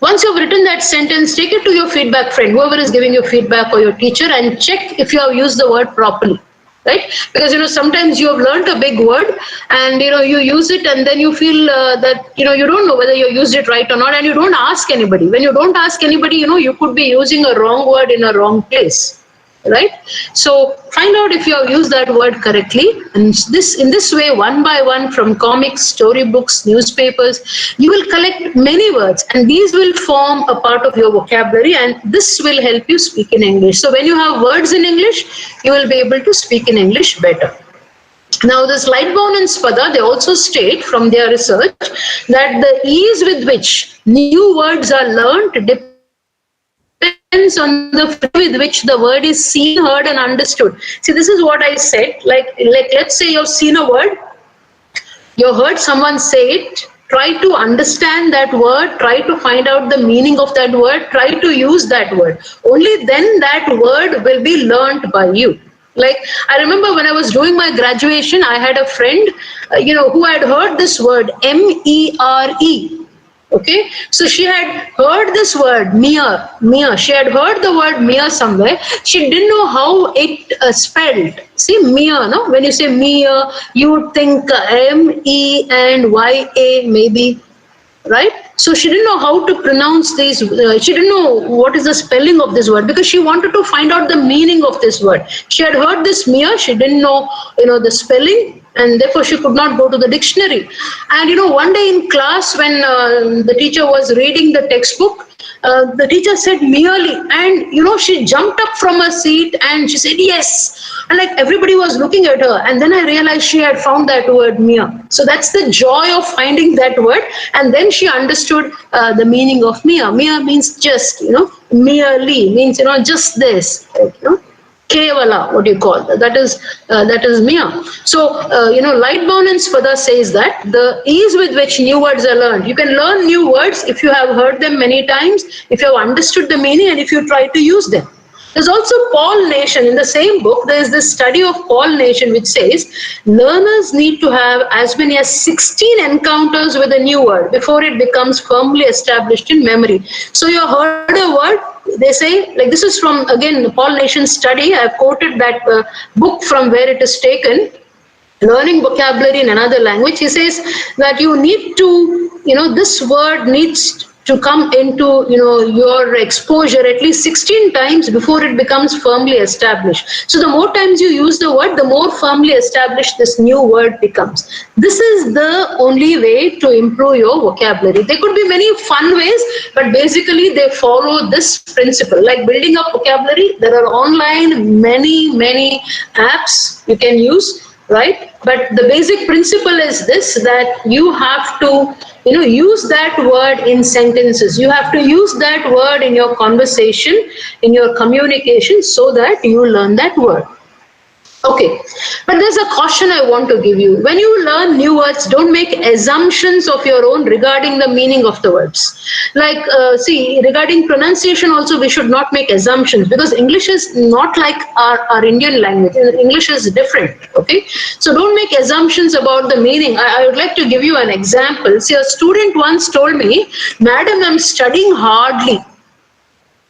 Once you've written that sentence, take it to your feedback friend, whoever is giving you feedback, or your teacher, and check if you have used the word properly, right? Because, sometimes you have learned a big word and, you use it and then you feel that, you don't know whether you used it right or not, and you don't ask anybody. When you don't ask anybody, you could be using a wrong word in a wrong place, right? So find out if you have used that word correctly, and in this way, one by one, from comics, storybooks, newspapers, you will collect many words, and these will form a part of your vocabulary, and this will help you speak in English. So when you have words in English, you will be able to speak in English better. Now, this Lightbound and Spada, they also state from their research that the ease with which new words are learned depends on the frequency with which the word is seen, heard, and understood. See, this is what I said. Like let's say you've seen a word, you heard someone say it, try to understand that word, try to find out the meaning of that word, try to use that word. Only then that word will be learned by you. Like, I remember when I was doing my graduation, I had a friend, who had heard this word, M-E-R-E. Okay, so she had heard this word, mere. She had heard the word mere somewhere. She didn't know how it spelled. See, mere, no? When you say mere, you would think M-E and Y-A maybe. right? So she didn't know how to pronounce these, she didn't know what is the spelling of this word, because she wanted to find out the meaning of this word. She had heard this mere, she didn't know, the spelling, and therefore she could not go to the dictionary. And one day in class, when the teacher was reading the textbook, the teacher said merely, and she jumped up from her seat and she said yes, and like everybody was looking at her, and then I realized she had found that word mere. So that's the joy of finding that word. And then she understood the meaning of mere. Mere means just, merely means, just this, Kevala, what you call that is mere. So Lightbound and Spada says that the ease with which new words are learned. You can learn new words if you have heard them many times, if you have understood the meaning, and if you try to use them. There's also pollination. In the same book, there's this study of pollination which says learners need to have as many as 16 encounters with a new word before it becomes firmly established in memory. So you heard a word, they say, like this is from, again, the pollination study. I've quoted that book from where it is taken, Learning Vocabulary in Another Language. He says that you need to, this word needs to come into, your exposure at least 16 times before it becomes firmly established. So the more times you use the word, the more firmly established this new word becomes. This is the only way to improve your vocabulary. There could be many fun ways, but basically they follow this principle. Like building up vocabulary, there are online many apps you can use, right? But the basic principle is this, that you have to use that word in sentences. You have to use that word in your conversation, in your communication, so that you learn that word. Okay, but there's a caution I want to give you. When you learn new words, don't make assumptions of your own regarding the meaning of the words. Like, see, regarding pronunciation also, we should not make assumptions, because English is not like our Indian language. English is different, okay? So don't make assumptions about the meaning. I would like to give you an example. See, a student once told me, "Madam, I'm studying hardly."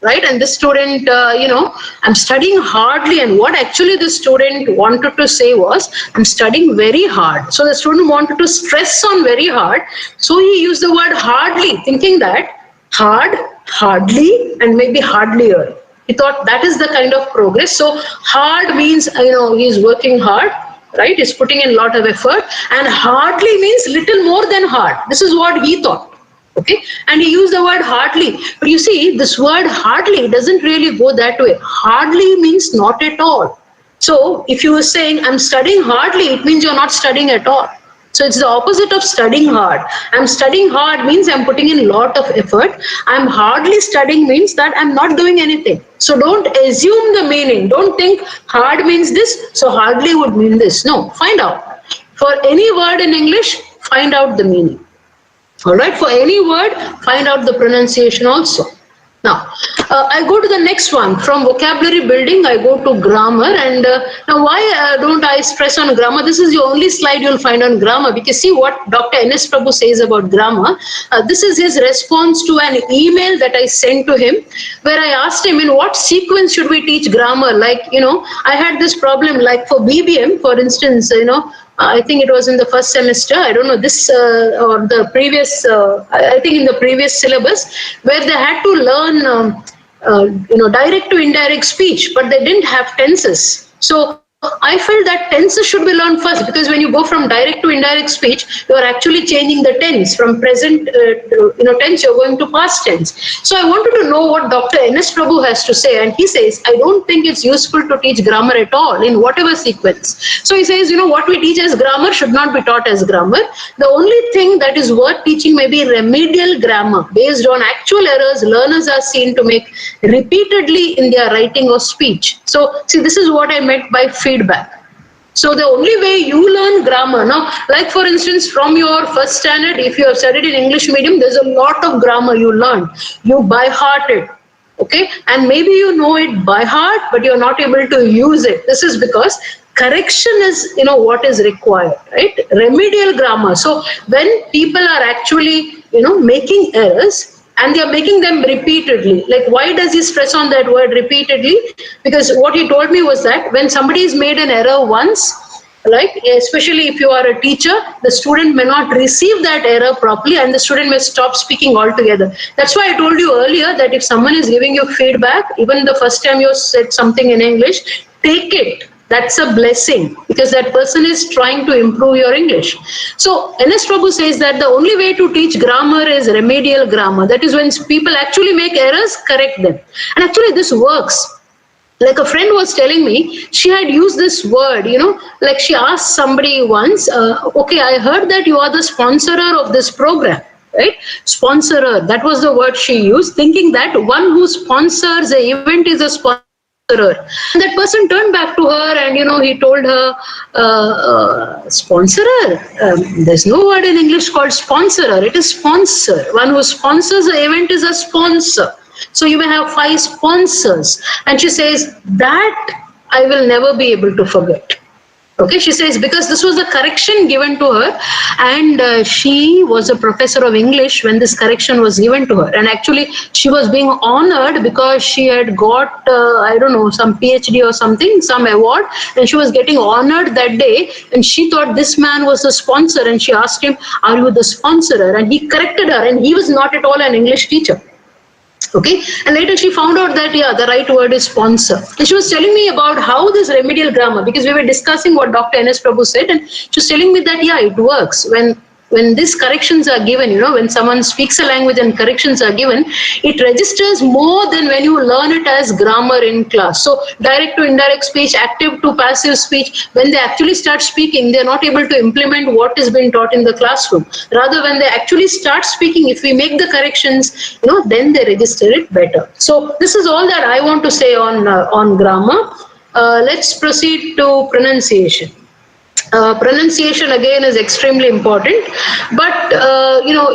Right? And this student, I'm studying hardly. And what actually the student wanted to say was, I'm studying very hard. So the student wanted to stress on very hard. So he used the word hardly, thinking that hard, hardly, and maybe hardlier. He thought that is the kind of progress. So hard means, he's working hard, right? He's putting in a lot of effort. And hardly means little more than hard. This is what he thought. Okay, and he used the word hardly. But you see, this word hardly doesn't really go that way. Hardly means not at all. So if you were saying, I'm studying hardly, it means you're not studying at all. So it's the opposite of studying hard. I'm studying hard means I'm putting in a lot of effort. I'm hardly studying means that I'm not doing anything. So don't assume the meaning. Don't think hard means this, so hardly would mean this. No, find out. For any word in English, find out the meaning. All right, for any word, find out the pronunciation also. Now, I go to the next one. From vocabulary building, I go to grammar. And now, why don't I stress on grammar? This is the only slide you'll find on grammar, because see what Dr. N.S. Prabhu says about grammar. This is his response to an email that I sent to him, where I asked him, in what sequence should we teach grammar? Like, I had this problem, like for BBM, for instance, I think it was in the first semester, I don't know, this or the previous, I think in the previous syllabus, where they had to learn, direct to indirect speech, but they didn't have tenses. So I felt that tenses should be learned first, because when you go from direct to indirect speech, you are actually changing the tense. From present tense, you're going to past tense. So I wanted to know what Dr. N.S. Prabhu has to say. And he says, I don't think it's useful to teach grammar at all in whatever sequence. So he says, what we teach as grammar should not be taught as grammar. The only thing that is worth teaching may be remedial grammar. Based on actual errors, learners are seen to make repeatedly in their writing or speech. So see, this is what I meant by feedback. So the only way you learn grammar, now, like for instance, from your first standard, if you have studied in English medium, there's a lot of grammar you learn. You by heart it, okay? And maybe you know it by heart, but you're not able to use it. This is because correction is, what is required, right? Remedial grammar. So when people are actually, making errors, and they are making them repeatedly. Like, why does he stress on that word repeatedly? Because what he told me was that when somebody has made an error once, Like, especially if you are a teacher, the student may not receive that error properly and the student may stop speaking altogether. That's why I told you earlier that if someone is giving you feedback, even the first time you said something in English, take it. That's a blessing because that person is trying to improve your English. So N.S. Prabhu says that the only way to teach grammar is remedial grammar. That is when people actually make errors, correct them. And actually this works. Like a friend was telling me, she had used this word, like she asked somebody once, okay, I heard that you are the sponsorer of this program, right? Sponsorer, that was the word she used, thinking that one who sponsors the event is a sponsorer. And that person turned back to her and, he told her, sponsorer, there's no word in English called sponsorer, it is sponsor. One who sponsors the event is a sponsor. So you may have 5 sponsors. And she says, that I will never be able to forget. Okay, she says, because this was a correction given to her, and she was a professor of English when this correction was given to her. And actually, she was being honored because she had got, I don't know, some PhD or something, some award, and she was getting honored that day. And she thought this man was the sponsor, and she asked him, are you the sponsorer? And he corrected her, and he was not at all an English teacher. Okay, and later she found out that, yeah, the right word is sponsor. And she was telling me about how this remedial grammar, because we were discussing what Dr. N.S. Prabhu said, and she was telling me that, yeah, it works. When these corrections are given, when someone speaks a language and corrections are given, it registers more than when you learn it as grammar in class. So direct to indirect speech, active to passive speech, when they actually start speaking, they're not able to implement what is being taught in the classroom. Rather, when they actually start speaking, if we make the corrections, then they register it better. So this is all that I want to say on grammar. Let's proceed to pronunciation. Pronunciation again is extremely important, but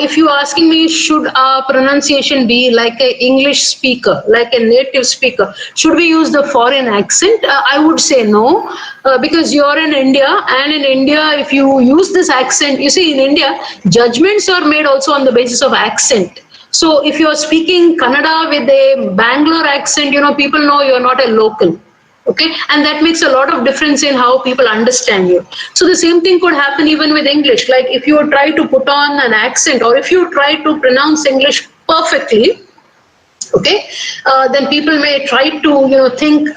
if you're asking me, should our pronunciation be like an English speaker, like a native speaker? Should we use the foreign accent? I would say no, because you're in India, and in India, if you use this accent, you see, in India, judgments are made also on the basis of accent. So if you're speaking Kannada with a Bangalore accent, people know you're not a local. Okay, and that makes a lot of difference in how people understand you. So the same thing could happen even with English. Like if you try to put on an accent, or if you try to pronounce English perfectly, okay, then people may try to think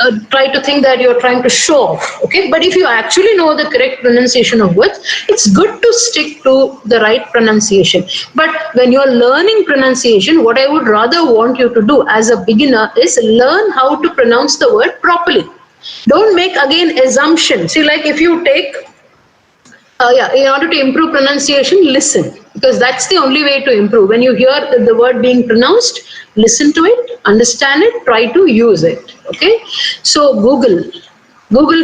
that you're trying to show off. Okay, but if you actually know the correct pronunciation of words, it's good to stick to the right pronunciation. But when you're learning pronunciation, what I would rather want you to do as a beginner is learn how to pronounce the word properly. Don't make again assumptions. See, like if you take in order to improve pronunciation, listen, because that's the only way to improve. When you hear the word being pronounced, listen to it, understand it, try to use it. Okay, so Google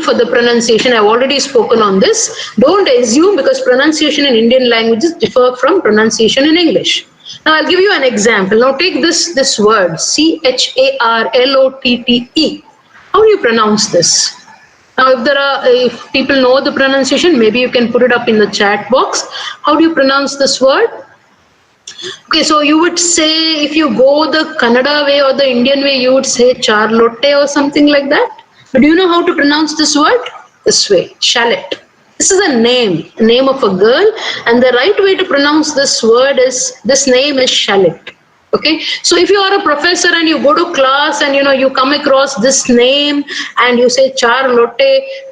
for the pronunciation. I've already spoken on this. Don't assume, because pronunciation in Indian languages differ from pronunciation in English. Now I'll give you an example. Now take this word, CHARLOTTE. How do you pronounce this? Now, if people know the pronunciation, maybe you can put it up in the chat box. How do you pronounce this word? Okay, so you would say, if you go the Kannada way or the Indian way, you would say Charlotte or something like that. But do you know how to pronounce this word? This way, shallot. This is a name of a girl, and the right way to pronounce this word is, this name is shallot. Okay, so if you are a professor and you go to class and you come across this name and you say Charlotte,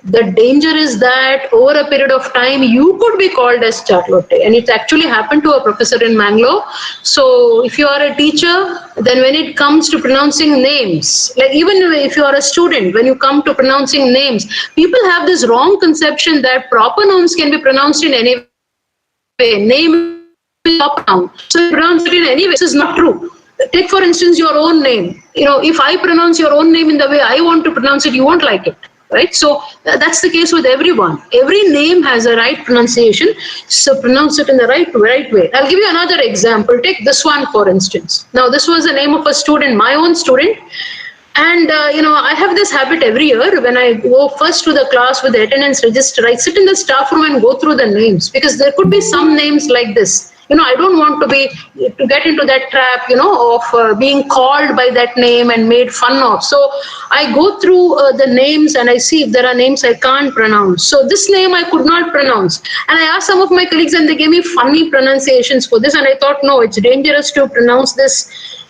the danger is that over a period of time you could be called as Charlotte, and it actually happened to a professor in Mangalore. So if you are a teacher, then when it comes to pronouncing names, like even if you are a student, when you come to pronouncing names, people have this wrong conception that proper nouns can be pronounced in any way. Name proper noun, so you pronounce it in any way. This is not true. Take for instance your own name. If I pronounce your own name in the way I want to pronounce it, you won't like it, right? So that's the case with everyone. Every name has a right pronunciation, so pronounce it in the right way. I'll give you another example. Take this one for instance. Now this was the name of a student, my own student. And I have this habit every year. When I go first to the class with the attendance register, I sit in the staff room and go through the names, because there could be some names like this. I don't want to get into that trap, of being called by that name and made fun of. So I go through the names and I see if there are names I can't pronounce. So this name I could not pronounce. And I asked some of my colleagues and they gave me funny pronunciations for this. And I thought, no, it's dangerous to pronounce this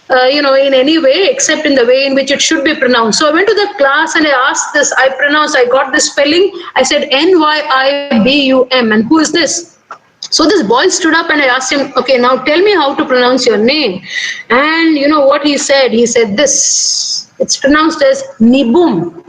in any way except in the way in which it should be pronounced. So I went to the class and I asked this, I got the spelling. I said Nybum, and who is this? So this boy stood up and I asked him, okay, now tell me how to pronounce your name. And you know what he said? He said this. It's pronounced as Nibum.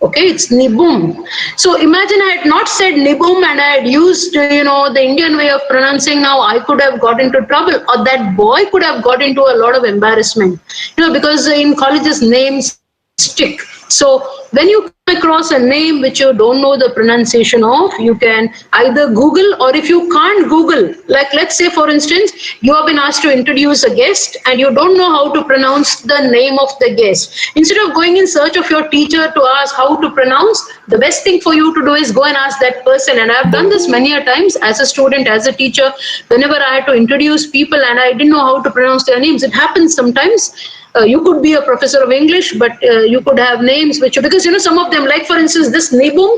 Okay, it's Nibum. So imagine I had not said Nibum and I had used, the Indian way of pronouncing. Now I could have got into trouble, or that boy could have got into a lot of embarrassment, because in colleges names stick. So when you come across a name which you don't know the pronunciation of, you can either Google, or if you can't Google, like let's say for instance, you have been asked to introduce a guest and you don't know how to pronounce the name of the guest. Instead of going in search of your teacher to ask how to pronounce, the best thing for you to do is go and ask that person. And I've done this many a times as a student, as a teacher, whenever I had to introduce people and I didn't know how to pronounce their names. It happens sometimes. You could be a professor of English, but you could have names because some of them, like for instance, this Nibum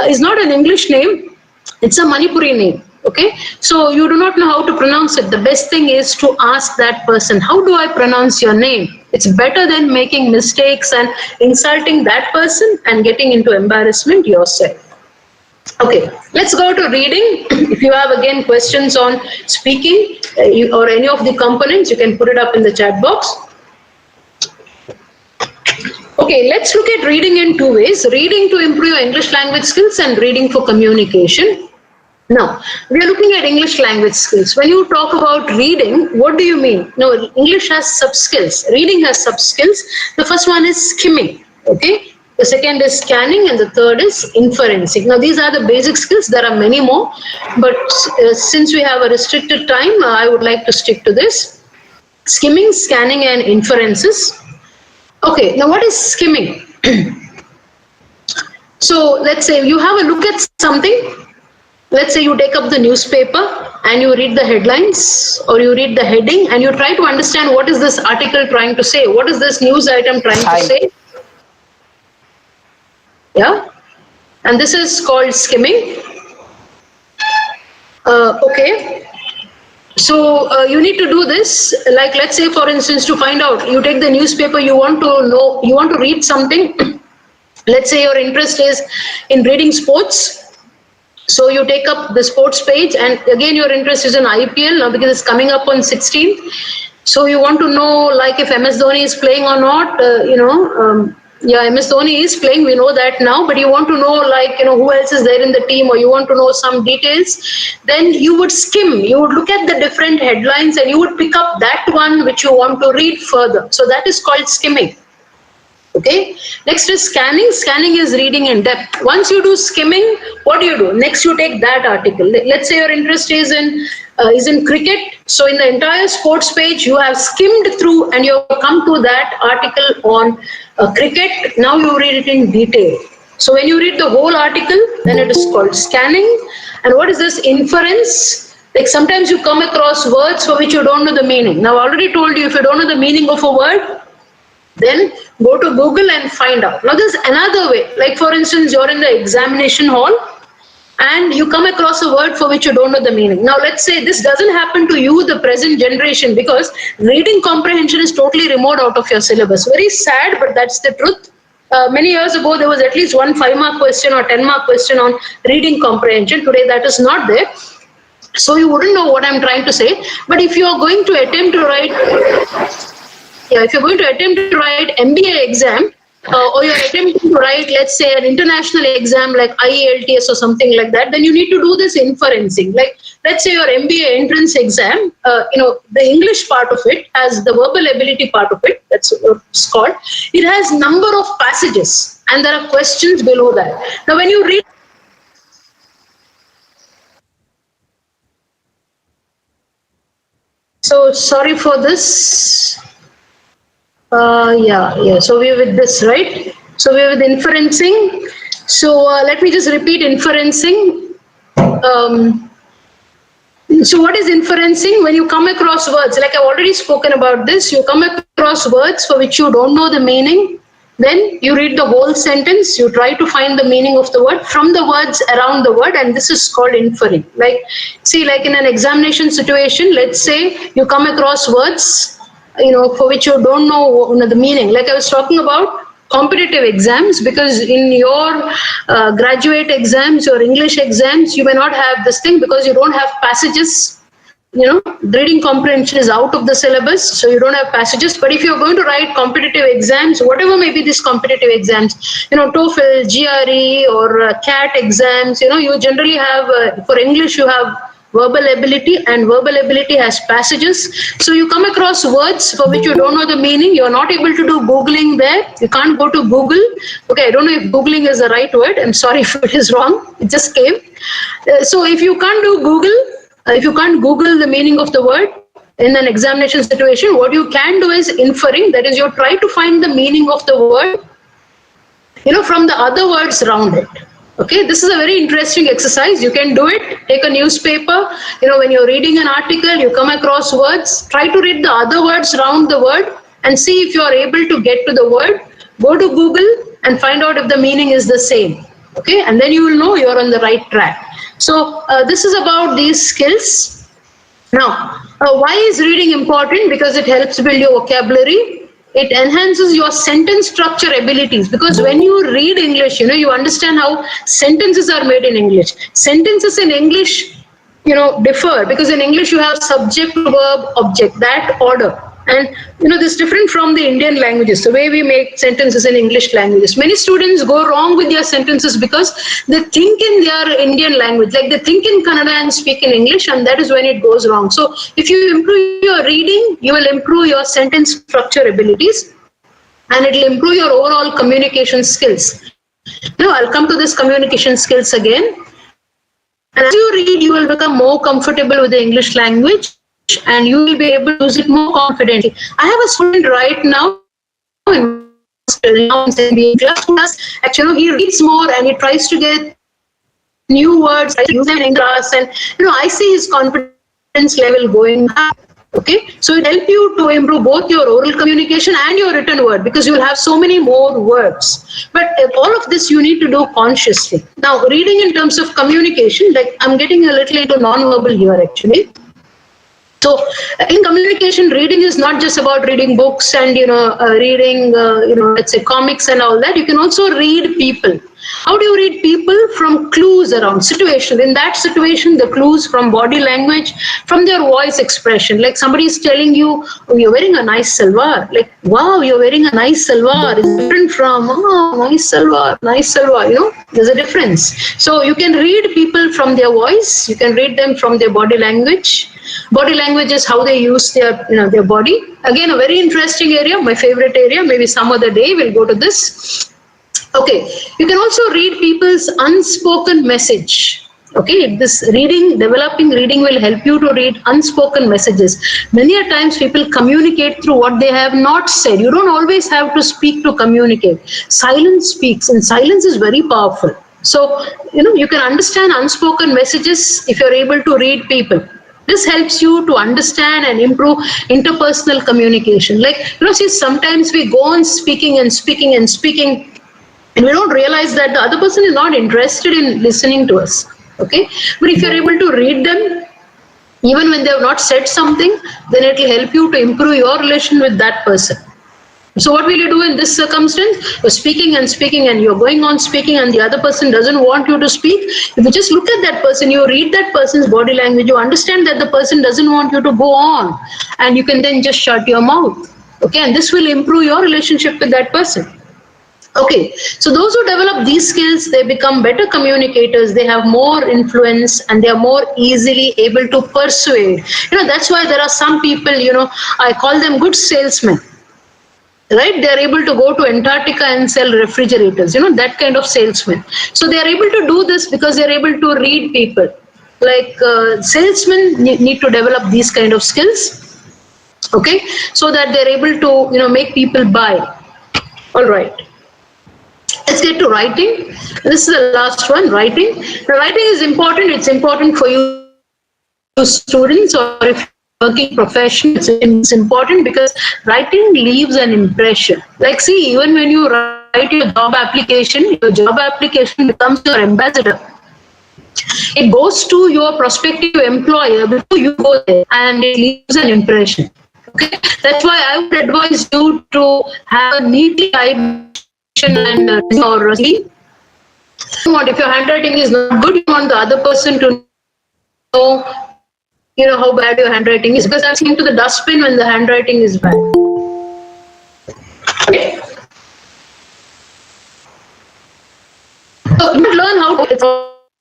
is not an English name, it's a Manipuri name. Okay, so you do not know how to pronounce it. The best thing is to ask that person, how do I pronounce your name? It's better than making mistakes and insulting that person and getting into embarrassment yourself. Okay, let's go to reading. If you have again questions on speaking or any of the components, you can put it up in the chat box. Okay, let's look at reading in two ways. Reading to improve your English language skills and reading for communication. Now, we are looking at English language skills. When you talk about reading, what do you mean? No, English has sub-skills. Reading has sub-skills. The first one is skimming, okay? The second is scanning and the third is inferencing. Now, these are the basic skills. There are many more, but since we have a restricted time, I would like to stick to this. Skimming, scanning and inferences. Okay, now what is skimming? So let's say you have a look at something. Let's say you take up the newspaper and you read the headlines or you read the heading and you try to understand what is this article trying to say? What is this news item trying to say? Yeah, and this is called skimming. Okay. So you need to do this, like let's say for instance, to find out, you take the newspaper, you want to read something. Let's say your interest is in reading sports. So you take up the sports page and again your interest is in IPL now because it's coming up on 16th. So you want to know like if MS Dhoni is playing or not, yeah, MS Dhoni is playing, we know that now, but you want to know like, who else is there in the team, or you want to know some details, then you would skim, you would look at the different headlines and you would pick up that one which you want to read further. So that is called skimming. Okay. Next is scanning. Scanning is reading in depth. Once you do skimming, what do? Next you take that article. Let's say your interest is in cricket. So in the entire sports page, you have skimmed through and you have come to that article on cricket. Now you read it in detail. So when you read the whole article, then it is called scanning. And what is this? Inference. Like sometimes you come across words for which you don't know the meaning. Now I already told you, if you don't know the meaning of a word, then go to Google and find out. Now there's another way, like for instance, you're in the examination hall and you come across a word for which you don't know the meaning. Now let's say this doesn't happen to you, the present generation, because reading comprehension is totally removed out of your syllabus. Very sad, but that's the truth. Many years ago, there was at least one 5-mark question or 10-mark question on reading comprehension. Today that is not there. So you wouldn't know what I'm trying to say. But if you are going to attempt to write... Yeah, if you're going to attempt to write MBA exam or you're attempting to write, let's say, an international exam like IELTS or something like that, then you need to do this inferencing. Like, let's say your MBA entrance exam, the English part of it has the verbal ability part of it, that's what it's called. It has number of passages and there are questions below that. Now, when you read so sorry for this. Yeah. So we're with this, right? So we're with inferencing. So let me just repeat inferencing. So what is inferencing? When you come across words, like I've already spoken about this, you come across words for which you don't know the meaning, then you read the whole sentence, you try to find the meaning of the word from the words around the word, and this is called inferring. Like, see, like in an examination situation, let's say you come across words, for which you don't know the meaning. Like I was talking about competitive exams, because in your graduate exams or English exams, you may not have this thing because you don't have passages. Reading comprehension is out of the syllabus, so you don't have passages. But if you're going to write competitive exams, whatever may be these competitive exams, TOEFL, GRE, or CAT exams, you generally have, for English, you have verbal ability, and verbal ability has passages. So you come across words for which you don't know the meaning, you're not able to do Googling there, you can't go to Google. Okay, I don't know if Googling is the right word, I'm sorry if it is wrong, it just came. So if you can't do Google, if you can't Google the meaning of the word in an examination situation, what you can do is inferring, that is, you try to find the meaning of the word, from the other words around it. Okay, this is a very interesting exercise. You can do it. Take a newspaper, when you're reading an article, you come across words, try to read the other words around the word and see if you're able to get to the word. Go to Google and find out if the meaning is the same. Okay, and then you will know you're on the right track. So this is about these skills. Now, why is reading important? Because it helps build your vocabulary. It enhances your sentence structure abilities, because when you read English, you understand how sentences are made in English. Sentences in English, differ, because in English you have subject, verb, object, that order. And this is different from the Indian languages, the way we make sentences in English languages. Many students go wrong with their sentences because they think in their Indian language, like they think in Kannada and speak in English, and that is when it goes wrong. So if you improve your reading, you will improve your sentence structure abilities, and it will improve your overall communication skills. Now I'll come to this communication skills again. And as you read, you will become more comfortable with the English language, and you will be able to use it more confidently. I have a student right now in MBA class. Actually, he reads more and he tries to get new words, use them in class, and I see his confidence level going up. Okay, so it helps you to improve both your oral communication and your written word, because you will have so many more words. But all of this you need to do consciously. Now, reading in terms of communication, like I'm getting a little into non-verbal here actually. So in communication, reading is not just about reading books and reading let's say comics and all that. You can also read people. How do you read people? From clues around situation. In that situation, the clues from body language, from their voice expression. Like somebody is telling you, oh, you're wearing a nice salwar. Like, wow, you're wearing a nice salwar. It's different from, oh, nice salwar, nice salwar. There's a difference. So you can read people from their voice. You can read them from their body language. Body language is how they use their body. Again, a very interesting area, my favorite area. Maybe some other day we'll go to this. Okay, you can also read people's unspoken message. Okay, this developing reading will help you to read unspoken messages. Many a times people communicate through what they have not said. You don't always have to speak to communicate. Silence speaks, and silence is very powerful. So, you can understand unspoken messages if you're able to read people. This helps you to understand and improve interpersonal communication. Like, see, sometimes we go on speaking and speaking and speaking, and we don't realize that the other person is not interested in listening to us. Okay, but if you're able to read them, even when they have not said something, then it will help you to improve your relation with that person. So what will you do in this circumstance? You're speaking and speaking, and you're going on speaking, and the other person doesn't want you to speak. If you just look at that person, you read that person's body language, you understand that the person doesn't want you to go on, and you can then just shut your mouth. Okay, and this will improve your relationship with that person. Okay, so those who develop these skills, they become better communicators, they have more influence, and they are more easily able to persuade. That's why there are some people, I call them good salesmen. Right, they are able to go to Antarctica and sell refrigerators, that kind of salesman. So they are able to do this because they are able to read people. Like salesmen need to develop these kind of skills, okay, so that they're able to make people buy. All right, let's get to writing. This is the last one, writing. Now, writing is important. It's important for you students or if you're working professional, it's important because writing leaves an impression. Like, see, even when you write your job application becomes your ambassador. It goes to your prospective employer before you go there and it leaves an impression. Okay, that's why I would advise you to have a neatly typed and or CV. If your handwriting is not good, you want the other person to know, how bad your handwriting is, because I've seen to the dustbin when the handwriting is bad. Okay. So you learn how to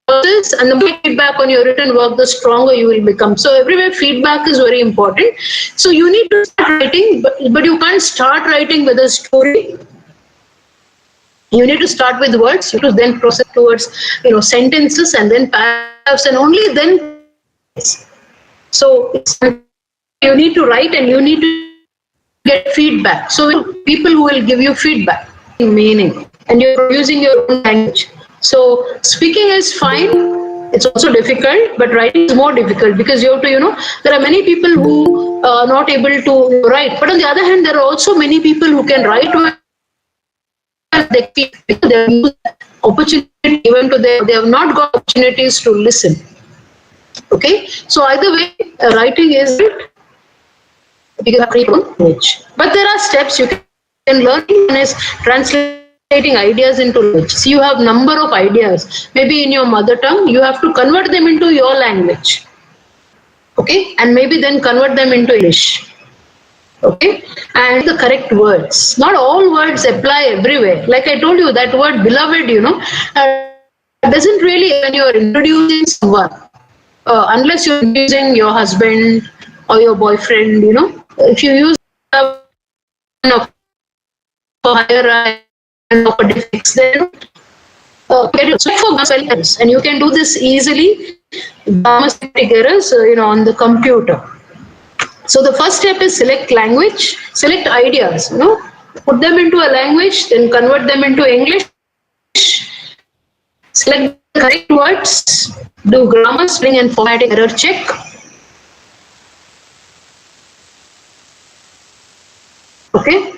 process, and the more feedback on your written work, the stronger you will become. So everywhere feedback is very important. So you need to start writing, but you can't start writing with a story. You need to start with words, you to then process towards sentences and then paragraphs and only then. So you need to write and you need to get feedback. So people who will give you feedback, meaning, and you're using your own language. So speaking is fine. It's also difficult, but writing is more difficult because you have to, there are many people who are not able to write. But on the other hand, there are also many people who can write well. They have opportunity given to them. They have not got opportunities to listen. Okay, so either way, writing is it. You have your own language. But there are steps you can learn. One is translating ideas into language. So you have number of ideas. Maybe in your mother tongue, you have to convert them into your language. Okay, and maybe then convert them into English. Okay, and the correct words. Not all words apply everywhere. Like I told you, that word beloved, doesn't really, when you're introducing someone, unless you're introducing your husband or your boyfriend, if you use for higher and for defects, then and you can do this easily. Errors, on the computer. So the first step is select language, select ideas, put them into a language, then convert them into English, select the correct words, do grammar, spelling and formatting error check. Okay.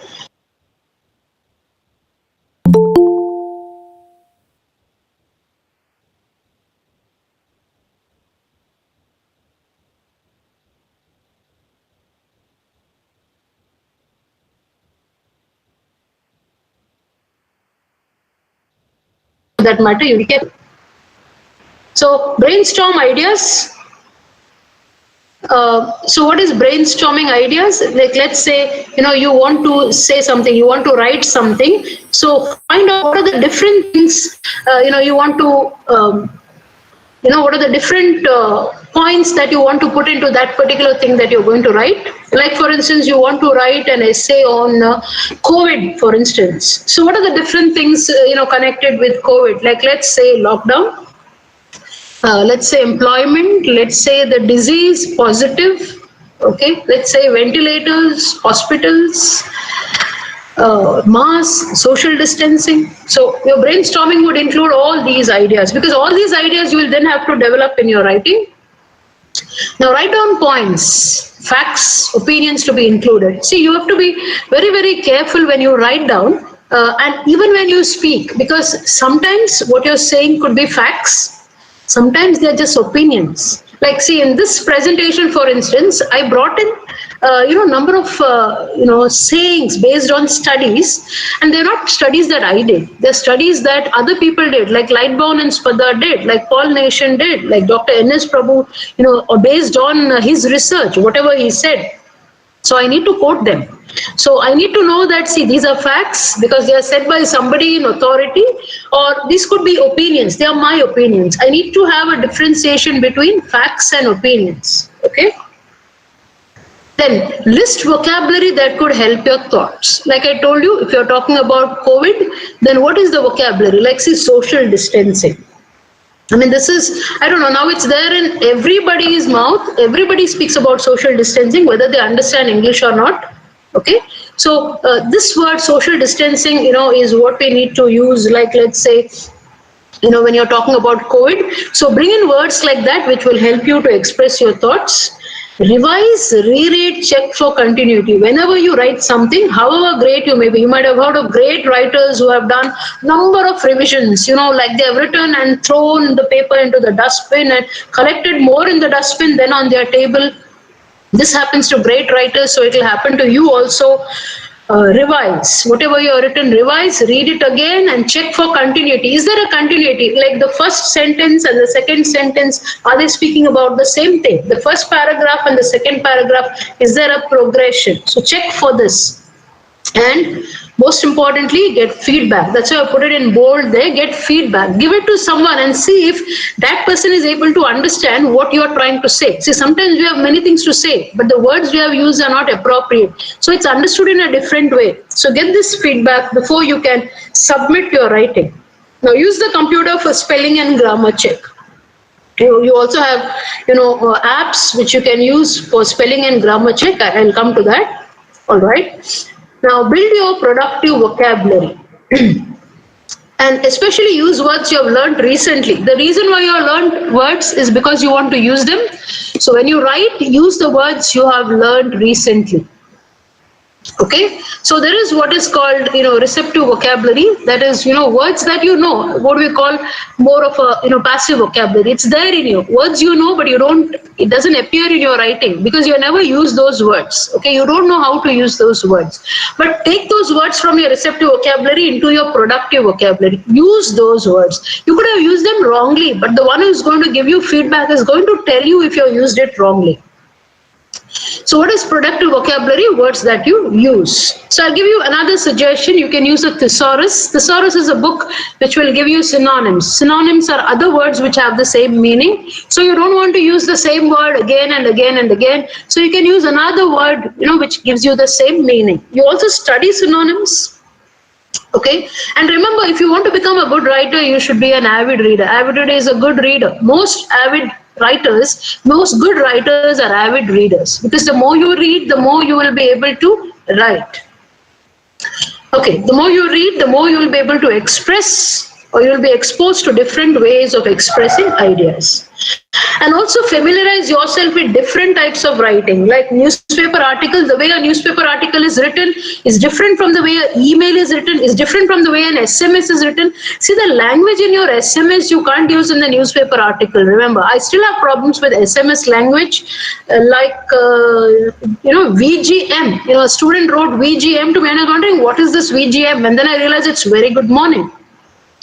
That matter, you can. So brainstorm ideas. So what is brainstorming ideas? Like, let's say, you want to say something, you want to write something. So find out what are the different things, you want to, what are the different points that you want to put into that particular thing that you're going to write. Like, for instance, you want to write an essay on COVID, for instance. So what are the different things, connected with COVID? Like, let's say lockdown. Let's say employment, let's say the disease positive, okay, let's say ventilators, hospitals, mask, social distancing. So your brainstorming would include all these ideas, because all these ideas you will then have to develop in your writing. Now write down points, facts, opinions to be included. See, you have to be very, very careful when you write down and even when you speak, because sometimes what you're saying could be facts. Sometimes they're just opinions. Like, see, in this presentation, for instance, I brought in, number of, sayings based on studies, and they're not studies that I did. They're studies that other people did, like Lightbourne and Spadar did, like Paul Nation did, like Dr. N.S. Prabhu, based on his research, whatever he said. So I need to quote them. So I need to know that, see, these are facts because they are said by somebody in authority, or these could be opinions. They are my opinions. I need to have a differentiation between facts and opinions. Okay. Then list vocabulary that could help your thoughts. Like I told you, if you're talking about COVID, then what is the vocabulary? Like, see, social distancing. I mean, this is, I don't know, now it's there in everybody's mouth. Everybody speaks about social distancing, whether they understand English or not. Okay, so this word social distancing, is what we need to use. Like, let's say, when you're talking about COVID. So bring in words like that which will help you to express your thoughts. Revise, reread, check for continuity. Whenever you write something, however great you may be, you might have heard of great writers who have done number of revisions, like they have written and thrown the paper into the dustbin and collected more in the dustbin than on their table. This happens to great writers, so it will happen to you also. Revise whatever you have written, revise, read it again, and check for continuity. Is there a continuity? Like the first sentence and the second sentence, are they speaking about the same thing? The first paragraph and the second paragraph, is there a progression? So check for this. And most importantly, get feedback. That's why I put it in bold there. Get feedback. Give it to someone and see if that person is able to understand what you are trying to say. See, sometimes we have many things to say, but the words we have used are not appropriate. So it's understood in a different way. So get this feedback before you can submit your writing. Now use the computer for spelling and grammar check. You also have, apps which you can use for spelling and grammar check. I'll come to that. All right. Now build your productive vocabulary. And especially use words you have learned recently. The reason why you have learned words is because you want to use them. So when you write, use the words you have learned recently. Okay, so there is what is called, receptive vocabulary. That is, words that what we call more of a, passive vocabulary. It's there in you. Words but it doesn't appear in your writing because you never use those words. Okay, you don't know how to use those words. But take those words from your receptive vocabulary into your productive vocabulary. Use those words. You could have used them wrongly, but the one who's going to give you feedback is going to tell you if you used it wrongly. So what is productive vocabulary? Words that you use. So I'll give you another suggestion. You can use a thesaurus. Thesaurus is a book which will give you synonyms. Synonyms are other words which have the same meaning. So you don't want to use the same word again and again and again. So you can use another word, which gives you the same meaning. You also study synonyms. Okay, and remember, if you want to become a good writer, you should be an avid reader. Avid reader is a good reader. Most good writers are avid readers, because the more you read, the more you will be able to write. Okay, the more you read, the more you will be able to express, or you will be exposed to different ways of expressing ideas. And also familiarize yourself with different types of writing, like newspaper articles. The way a newspaper article is written is different from the way an email is written, is different from the way an SMS is written. See, the language in your SMS you can't use in the newspaper article. Remember, I still have problems with SMS language, VGM. A student wrote VGM to me and I was wondering, what is this VGM? And then I realized it's very good morning.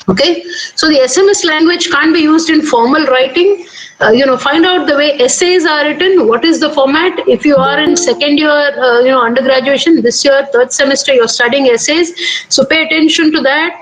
Okay, so the SMS language can't be used in formal writing. Find out the way essays are written. What is the format? If you are in second year, undergraduation, this year, third semester, you're studying essays. So pay attention to that.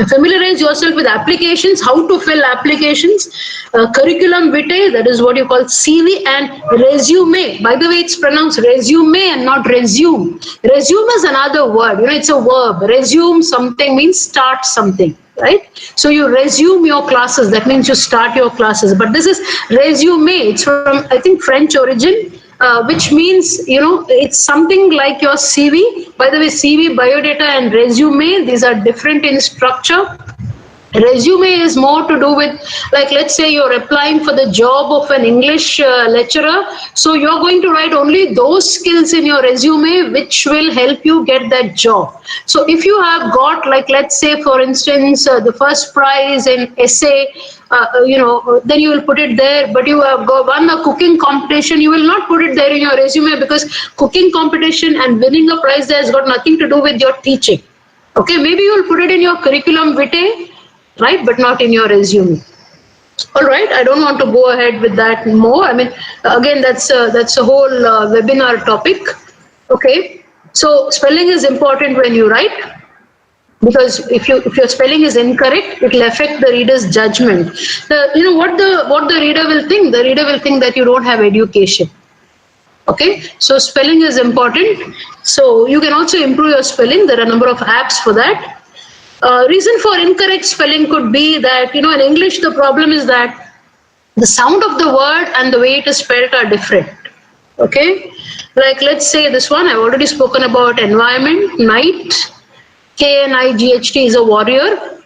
Familiarize yourself with applications, how to fill applications, curriculum vitae, that is what you call CV, and resume. By the way, it's pronounced resume and not resume. Resume is another word, it's a verb. Resume something means start something, right? So you resume your classes, that means you start your classes. But this is resume, it's from, I think, French origin. Which means, it's something like your CV. By the way, CV, biodata, and resume, these are different in structure. Resume is more to do with, like, let's say you're applying for the job of an English lecturer. So you're going to write only those skills in your resume which will help you get that job. So if you have got, like, let's say, for instance, the first prize in essay, then you will put it there. But you have won a cooking competition, you will not put it there in your resume, because cooking competition and winning a prize there has got nothing to do with your teaching. Okay, maybe you will put it in your curriculum vitae, right, but not in your resume. All right, I don't want to go ahead with that more. I mean, again, that's a whole webinar topic. Okay, so spelling is important when you write, because if your spelling is incorrect, it will affect the reader's judgment. What the reader will think. The reader will think that you don't have education. Okay, so spelling is important. So you can also improve your spelling. There are a number of apps for that. Reason for incorrect spelling could be that, in English, the problem is that the sound of the word and the way it is spelled are different. Okay, like let's say this one, I've already spoken about environment, knight. Knight is a warrior.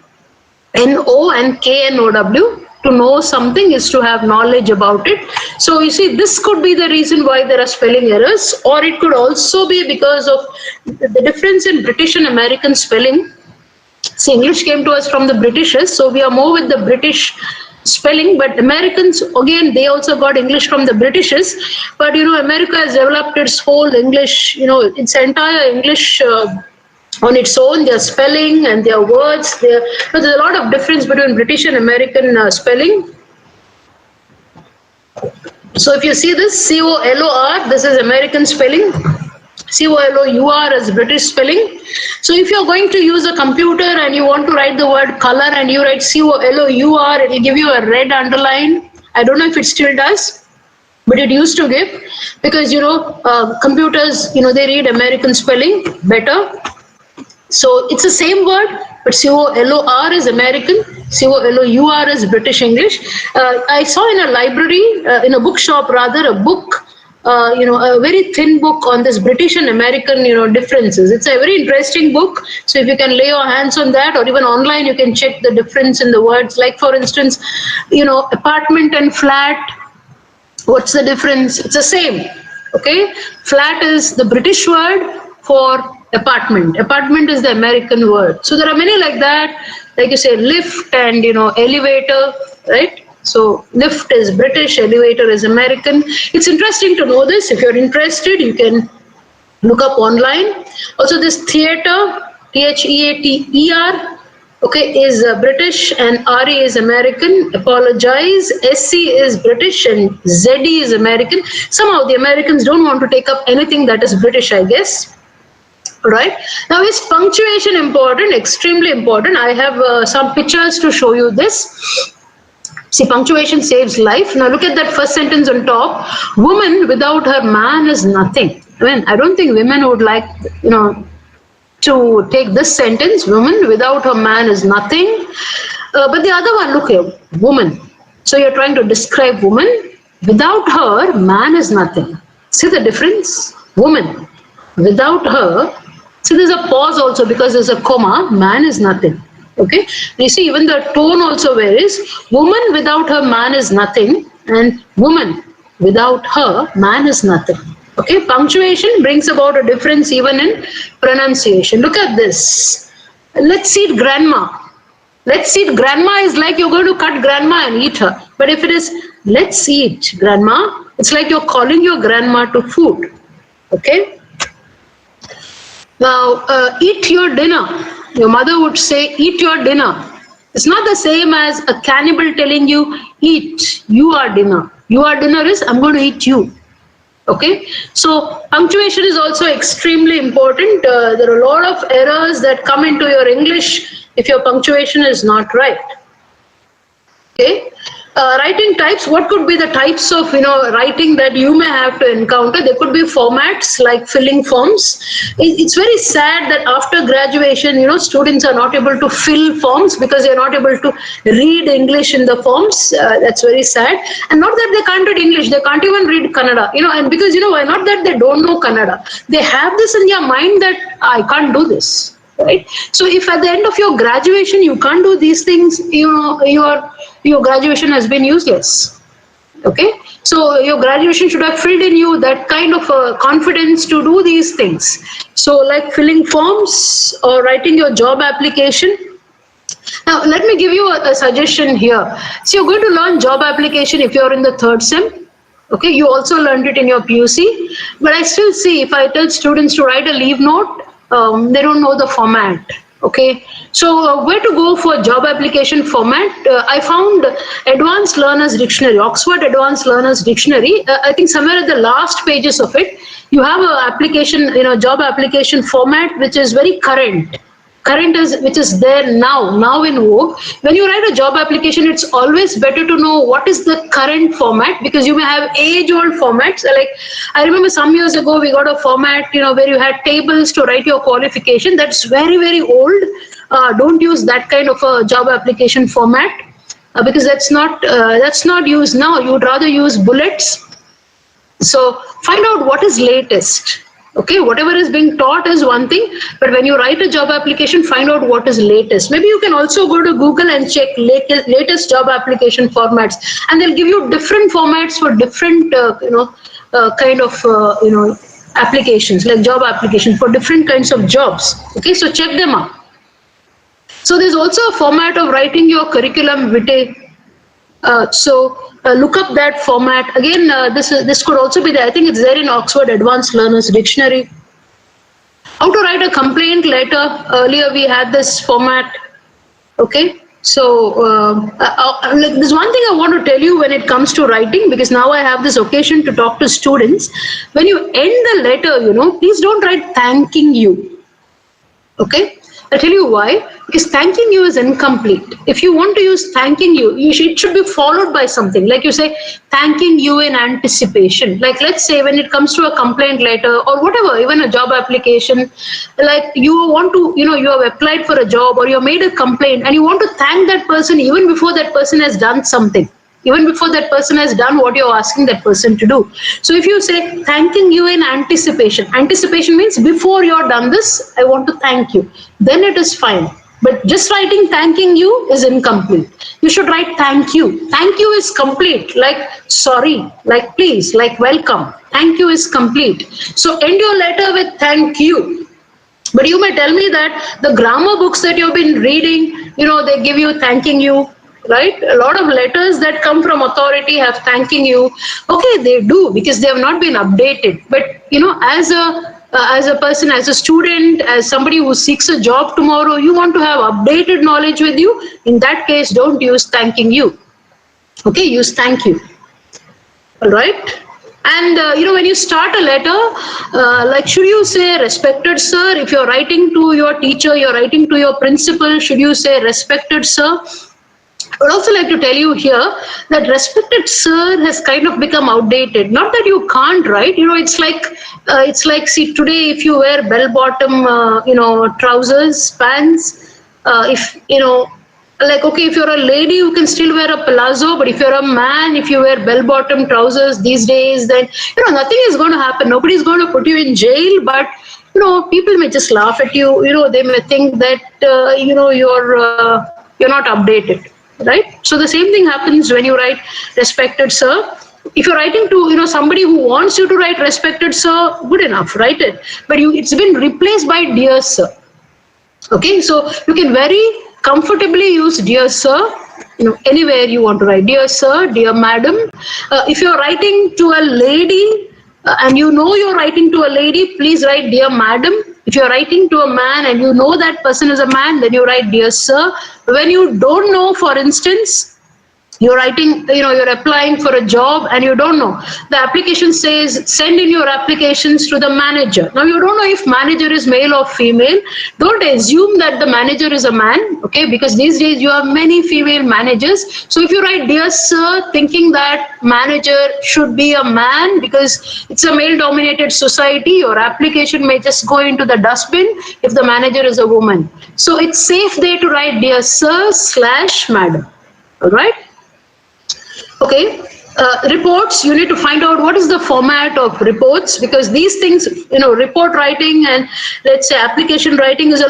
N-O and K-N-O-W. To know something is to have knowledge about it. So you see, this could be the reason why there are spelling errors, or it could also be because of the difference in British and American spelling. See, English came to us from the Britishers, so we are more with the British spelling, but Americans, again, they also got English from the Britishers. But, America has developed its whole English, its entire English on its own, their spelling and their words. There's a lot of difference between British and American spelling. So if you see this, C-O-L-O-R, this is American spelling. C-O-L-O-U-R is British spelling. So if you're going to use a computer and you want to write the word color and you write C-O-L-O-U-R, it will give you a red underline. I don't know if it still does, but it used to give, because, computers, they read American spelling better. So it's the same word, but C-O-L-O-R is American, C-O-L-O-U-R is British English. I saw in a library, in a bookshop rather, a book, a very thin book on this British and American, differences. It's a very interesting book. So if you can lay your hands on that, or even online, you can check the difference in the words. Like, for instance, apartment and flat. What's the difference? It's the same. Okay. Flat is the British word for apartment. Apartment is the American word. So there are many like that, like you say, lift and, elevator, right? So lift is British, elevator is American. It's interesting to know this. If you're interested, you can look up online. Also, this theater, T-H-E-A-T-E-R, okay, is British, and R-E is American. Apologize. S-C is British and Z-E is American. Somehow the Americans don't want to take up anything that is British, I guess. Right. Now, is punctuation important? Extremely important. I have some pictures to show you this. See, punctuation saves life. Now, look at that first sentence on top. Woman without her man is nothing. I mean, I don't think women would like, to take this sentence. Woman without her man is nothing. But the other one, look here, woman. So you're trying to describe woman. Without her, man is nothing. See the difference? Woman. Without her, see, there's a pause also because there's a comma. Man is nothing. Okay. You see, even the tone also varies. Woman without her man is nothing, and woman without her man is nothing. Okay. Punctuation brings about a difference even in pronunciation. Look at this. Let's eat grandma. Let's eat grandma is like you're going to cut grandma and eat her. But if it is let's eat grandma, it's like you're calling your grandma to food. Okay. Now, eat your dinner. Your mother would say, eat your dinner. It's not the same as a cannibal telling you, eat your dinner. Your dinner is, I'm going to eat you. Okay. So punctuation is also extremely important. There are a lot of errors that come into your English if your punctuation is not right. Okay. Writing types, what could be the types of writing that you may have to encounter? There could be formats like filling forms. It's very sad that after graduation, students are not able to fill forms because they're not able to read English in the forms. That's very sad. And not that they can't read English, they can't even read Kannada. And because why? Not that they don't know Kannada. They have this in their mind that I can't do this. Right? So if at the end of your graduation you can't do these things, your graduation has been useless. Okay, so your graduation should have filled in you that kind of confidence to do these things. So like filling forms or writing your job application. Now let me give you a suggestion here. So you're going to learn job application if you're in the third sem. Okay, you also learned it in your PUC, but I still see if I tell students to write a leave note, they don't know the format. Okay, so where to go for job application format? I found Advanced Learners Dictionary, Oxford Advanced Learners Dictionary. I think somewhere at the last pages of it, you have a application, job application format which is very current. Which is there now in vogue. When you write a job application, it's always better to know what is the current format, because you may have age-old formats. Like I remember some years ago, we got a format, where you had tables to write your qualification. That's very, very old. Don't use that kind of a job application format because that's not used now. You would rather use bullets. So find out what is latest. Okay, whatever is being taught is one thing, but when you write a job application, find out what is latest. Maybe you can also go to Google and check latest job application formats, and they'll give you different formats for different, kind of, applications, like job application for different kinds of jobs. Okay, so check them out. So there's also a format of writing your curriculum vitae. Look up that format again. This could also be there. I think it's there in Oxford Advanced Learners Dictionary. How to write a complaint letter. Earlier we had this format. Okay. So there's one thing I want to tell you when it comes to writing, because now I have this occasion to talk to students. When you end the letter, please don't write thanking you. Okay. I'll tell you why. Because thanking you is incomplete. If you want to use thanking you, it should be followed by something. Like you say, thanking you in anticipation. Like let's say when it comes to a complaint letter or whatever, even a job application, like you want to, you have applied for a job or you have made a complaint and you want to thank that person even before that person has done something. Even before that person has done what you're asking that person to do. So if you say thanking you in anticipation, anticipation means before you're done this, I want to thank you, then it is fine. But just writing thanking you is incomplete. You should write thank you. Thank you is complete, like sorry, like please, like welcome. Thank you is complete. So end your letter with thank you. But you may tell me that the grammar books that you've been reading, they give you thanking you. Right? A lot of letters that come from authority have thanking you. Okay, they do because they have not been updated. But as a person, as a student, as somebody who seeks a job tomorrow, you want to have updated knowledge with you. In that case, don't use thanking you. Okay, use thank you. All right. And when you start a letter, like should you say respected sir? If you're writing to your teacher, you're writing to your principal, should you say respected sir? I would also like to tell you here that respected sir has kind of become outdated. Not that you can't write, it's like, see, today if you wear bell-bottom, trousers, pants, if you're a lady, you can still wear a palazzo, but if you're a man, if you wear bell-bottom trousers these days, then, nothing is going to happen. Nobody's going to put you in jail, but, people may just laugh at you. They may think that, you're not updated. Right? So the same thing happens when you write respected sir. If you're writing to somebody who wants you to write respected sir, good enough, write it. But it's been replaced by dear sir. Okay, so you can very comfortably use dear sir, anywhere you want to write dear sir, dear madam. If you're writing to a lady and you're writing to a lady, please write dear madam. If you're writing to a man and you know that person is a man, then you write dear sir. When you don't know, for instance, you're writing, you're applying for a job and you don't know. The application says, send in your applications to the manager. Now, you don't know if manager is male or female. Don't assume that the manager is a man, okay? Because these days you have many female managers. So if you write dear sir, thinking that manager should be a man because it's a male-dominated society, your application may just go into the dustbin if the manager is a woman. So it's safe there to write dear sir / madam, all right? Okay, reports, you need to find out what is the format of reports, because these things, report writing and let's say application writing is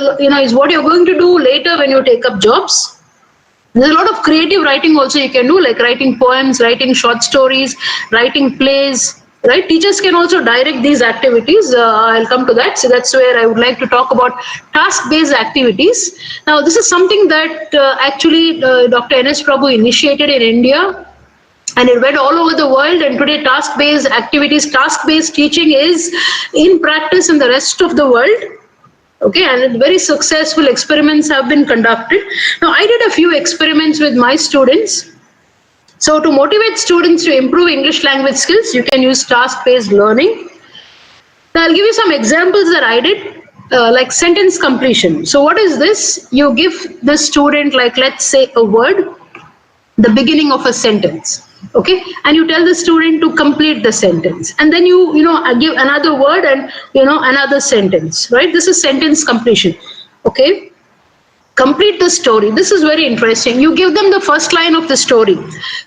what you're going to do later when you take up jobs. There's a lot of creative writing also you can do, like writing poems, writing short stories, writing plays, right? Teachers can also direct these activities. I'll come to that. So that's where I would like to talk about task-based activities. Now, this is something that actually Dr. N.S. Prabhu initiated in India. And it went all over the world, and today task-based activities, task-based teaching is in practice in the rest of the world. Okay, and very successful experiments have been conducted. Now, I did a few experiments with my students. So to motivate students to improve English language skills, you can use task-based learning. Now, I'll give you some examples that I did, like sentence completion. So what is this? You give the student, like, let's say a word, the beginning of a sentence. Okay, and you tell the student to complete the sentence, and then you give another word and another sentence, right? This is sentence completion. Okay, complete the story. This is very interesting. You give them the first line of the story.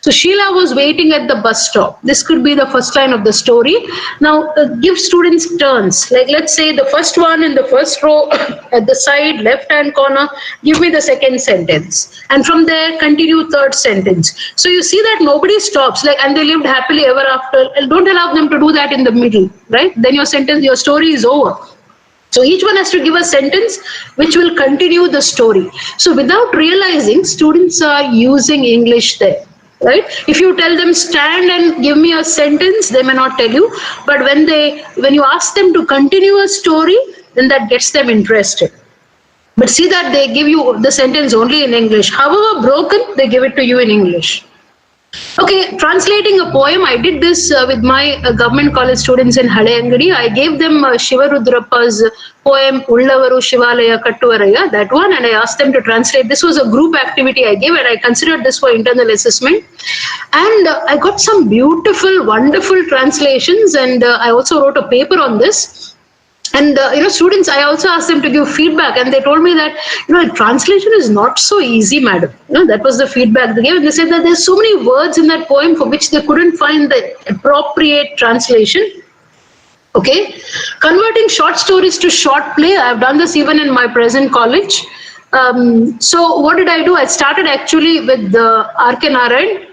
So Sheila was waiting at the bus stop. This could be the first line of the story. Now give students turns. Like let's say the first one in the first row at the side left hand corner, give me the second sentence. And from there continue third sentence. So you see that nobody stops, like, and they lived happily ever after. Don't allow them to do that in the middle, right? Then your sentence, your story is over. So each one has to give a sentence which will continue the story. So without realizing, students are using English there, right? If you tell them stand and give me a sentence, they may not tell you. But when you ask them to continue a story, then that gets them interested. But see that they give you the sentence only in English. However broken, they give it to you in English. Okay, translating a poem. I did this with my government college students in Haleyangadi. I gave them Shiva Rudrappa's poem Ullavaru Shivalaya Kattuvaraya, that one, and I asked them to translate. This was a group activity I gave, and I considered this for internal assessment. And I got some beautiful, wonderful translations, and I also wrote a paper on this. And students, I also asked them to give feedback, and they told me that translation is not so easy, madam. That was the feedback they gave, and they said that there's so many words in that poem for which they couldn't find the appropriate translation. Okay, converting short stories to short play. I've done this even in my present college. So what did I do? I started actually with the R.K. Narayan.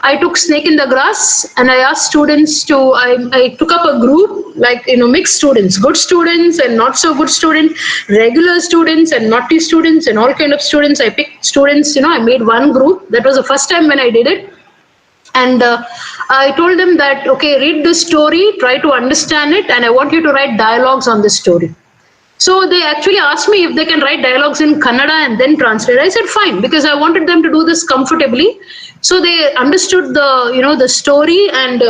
I took Snake in the Grass, and I asked students to, I took up a group, like, mixed students, good students and not so good students, regular students and naughty students, and all kind of students. I picked students, I made one group. That was the first time when I did it. And I told them that, okay, read this story, try to understand it, and I want you to write dialogues on this story. So they actually asked me if they can write dialogues in Kannada and then translate. I said fine, because I wanted them to do this comfortably. So they understood the story, and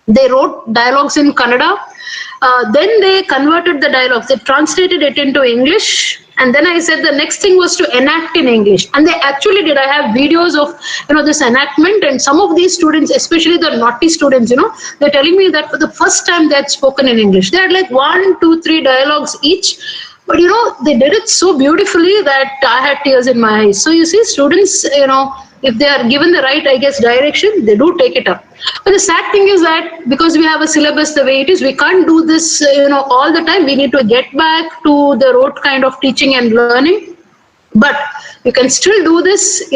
they wrote dialogues in Kannada. Then they converted the dialogues. They translated it into English. And then I said the next thing was to enact in English. And they actually did. I have videos of, this enactment. And some of these students, especially the naughty students, they're telling me that for the first time they had spoken in English. They had like 1, 2, 3 dialogues each. But, they did it so beautifully that I had tears in my eyes. So you see, students, if they are given the right, direction, they do take it up. But the sad thing is that because we have a syllabus the way it is, we can't do this, all the time. We need to get back to the rote kind of teaching and learning. But you can still do this,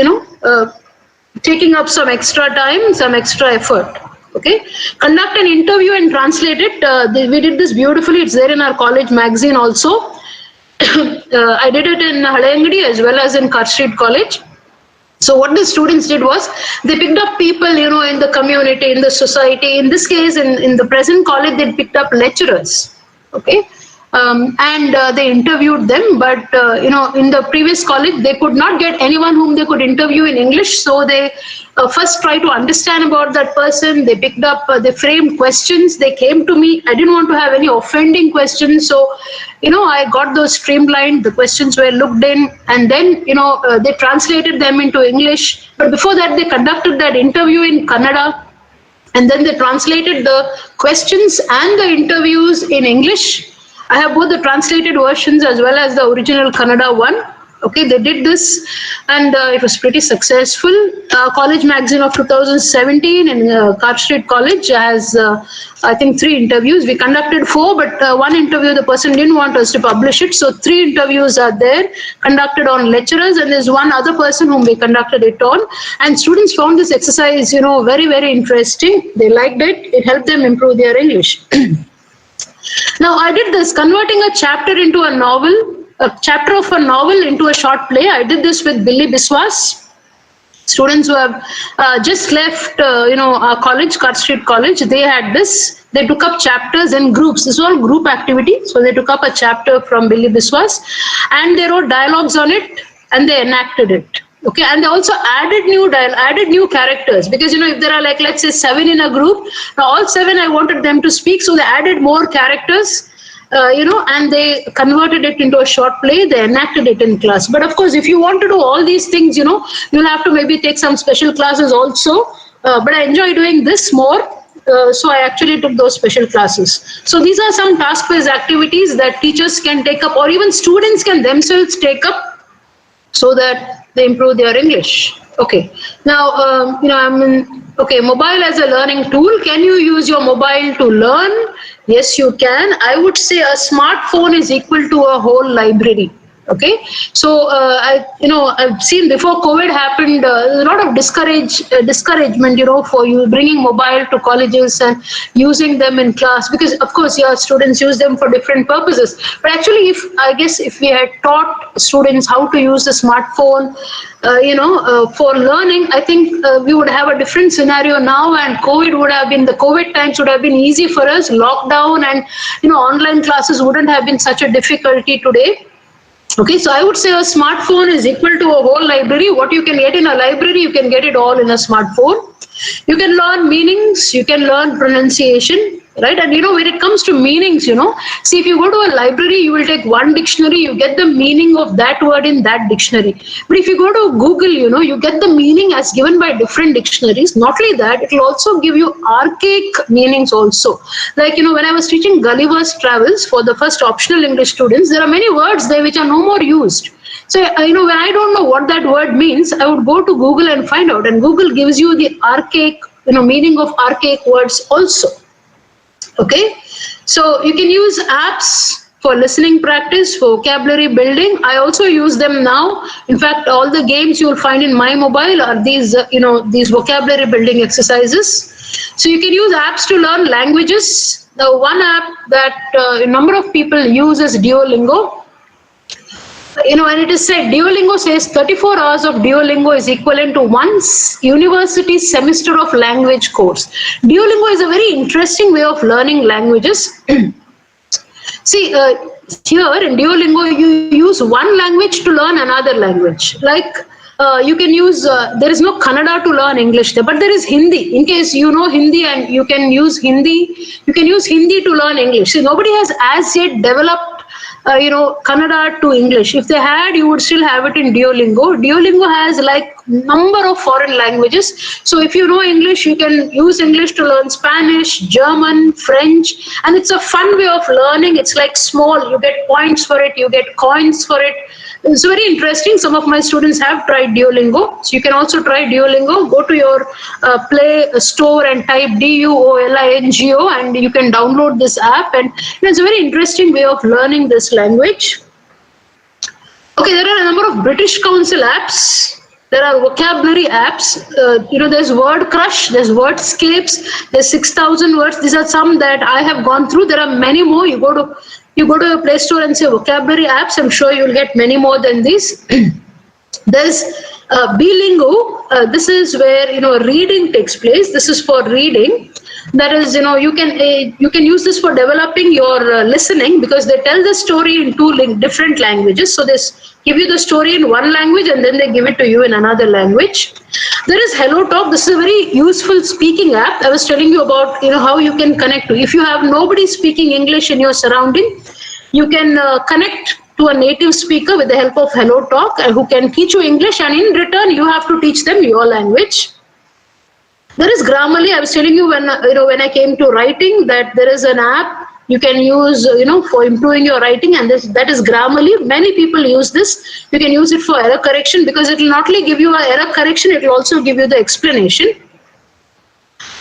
taking up some extra time, some extra effort. Okay, conduct an interview and translate it. We did this beautifully. It's there in our college magazine also. I did it in Haleyangadi as well as in Carr Street College. So what the students did was they picked up people, in the community, in the society. In this case, in the present college, they picked up lecturers. Okay. And they interviewed them, but in the previous college they could not get anyone whom they could interview in English, so they first tried to understand about that person. They picked up, they framed questions, they came to me. I didn't want to have any offending questions, so I got those streamlined, the questions were looked in, and then they translated them into English. But before that, they conducted that interview in Kannada, and then they translated the questions and the interviews in English. I have both the translated versions as well as the original Kannada one. Okay, they did this, and it was pretty successful. College magazine of 2017 in Carr Street College has, I think, 3 interviews. We conducted 4, but one interview the person didn't want us to publish it. So 3 interviews are there, conducted on lecturers, and there's one other person whom we conducted it on. And students found this exercise, very, very interesting. They liked it. It helped them improve their English. Now, I did this, converting a chapter into a novel, a chapter of a novel into a short play. I did this with Billy Biswas. Students who have just left, our college, Carr Street College, they had this. They took up chapters in groups. This was all group activity. So they took up a chapter from Billy Biswas, and they wrote dialogues on it, and they enacted it. Okay, and they also added new characters, because if there are, like, let's say 7 in a group, now all 7 I wanted them to speak, so they added more characters, and they converted it into a short play. They enacted it in class. But of course, if you want to do all these things, you'll have to maybe take some special classes also. But I enjoy doing this more. so I actually took those special classes. So these are some task-based activities that teachers can take up, or even students can themselves take up, so that they improve their English. Okay. Now, mobile as a learning tool. Can you use your mobile to learn? Yes, you can. I would say a smartphone is equal to a whole library. Okay. So, I've seen before COVID happened, a lot of discouragement, for you bringing mobile to colleges and using them in class, because of course your students use them for different purposes. But actually, if we had taught students how to use the smartphone, for learning, I think we would have a different scenario now, and the COVID times would have been easy for us. Lockdown and, online classes wouldn't have been such a difficulty today. Okay, so I would say a smartphone is equal to a whole library. What you can get in a library, you can get it all in a smartphone. You can learn meanings, you can learn pronunciation, right? And when it comes to meanings, see, if you go to a library, you will take one dictionary, you get the meaning of that word in that dictionary. But if you go to Google, you get the meaning as given by different dictionaries. Not only that, it will also give you archaic meanings also. Like, when I was teaching Gulliver's Travels for the first optional English students, there are many words there which are no more used. So, when I don't know what that word means, I would go to Google and find out. And Google gives you the archaic, meaning of archaic words also. Okay. So you can use apps for listening practice, for vocabulary building. I also use them now. In fact, all the games you will find in my mobile are these vocabulary building exercises. So you can use apps to learn languages. The one app that a number of people use is Duolingo. And it is said, Duolingo says 34 hours of Duolingo is equivalent to one university semester of language course. Duolingo is a very interesting way of learning languages. See, here in Duolingo, you use one language to learn another language. Like, you can use, there is no Kannada to learn English there, but there is Hindi. In case you know Hindi and you can use Hindi to learn English. See, nobody has as yet developed Kannada to English. If they had, you would still have it in Duolingo. Duolingo has like number of foreign languages. So if you know English, you can use English to learn Spanish, German, French, and it's a fun way of learning. It's like small, you get points for it, you get coins for it. It's very interesting. Some of my students have tried Duolingo. So you can also try Duolingo. Go to your Play Store and type Duolingo and you can download this app. And it's a very interesting way of learning this language. Okay, there are a number of British Council apps. There are vocabulary apps. There's Word Crush, there's Wordscapes, there's 6,000 words. These are some that I have gone through. There are many more. You go to your Play Store and say vocabulary apps. I'm sure you'll get many more than these. There's Bilingo. This is where reading takes place. This is for reading. That is, you can use this for developing your listening, because they tell the story in two different languages. So they give you the story in one language and then they give it to you in another language. There is Hello Talk. This is a very useful speaking app. I was telling you about how you can connect to. If you have nobody speaking English in your surrounding, you can connect to a native speaker with the help of Hello Talk, who can teach you English, and in return you have to teach them your language. There is Grammarly. I was telling you when I came to writing that there is an app you can use for improving your writing, and that is Grammarly. Many people use this. You can use it for error correction, because it will not only give you an error correction, it will also give you the explanation.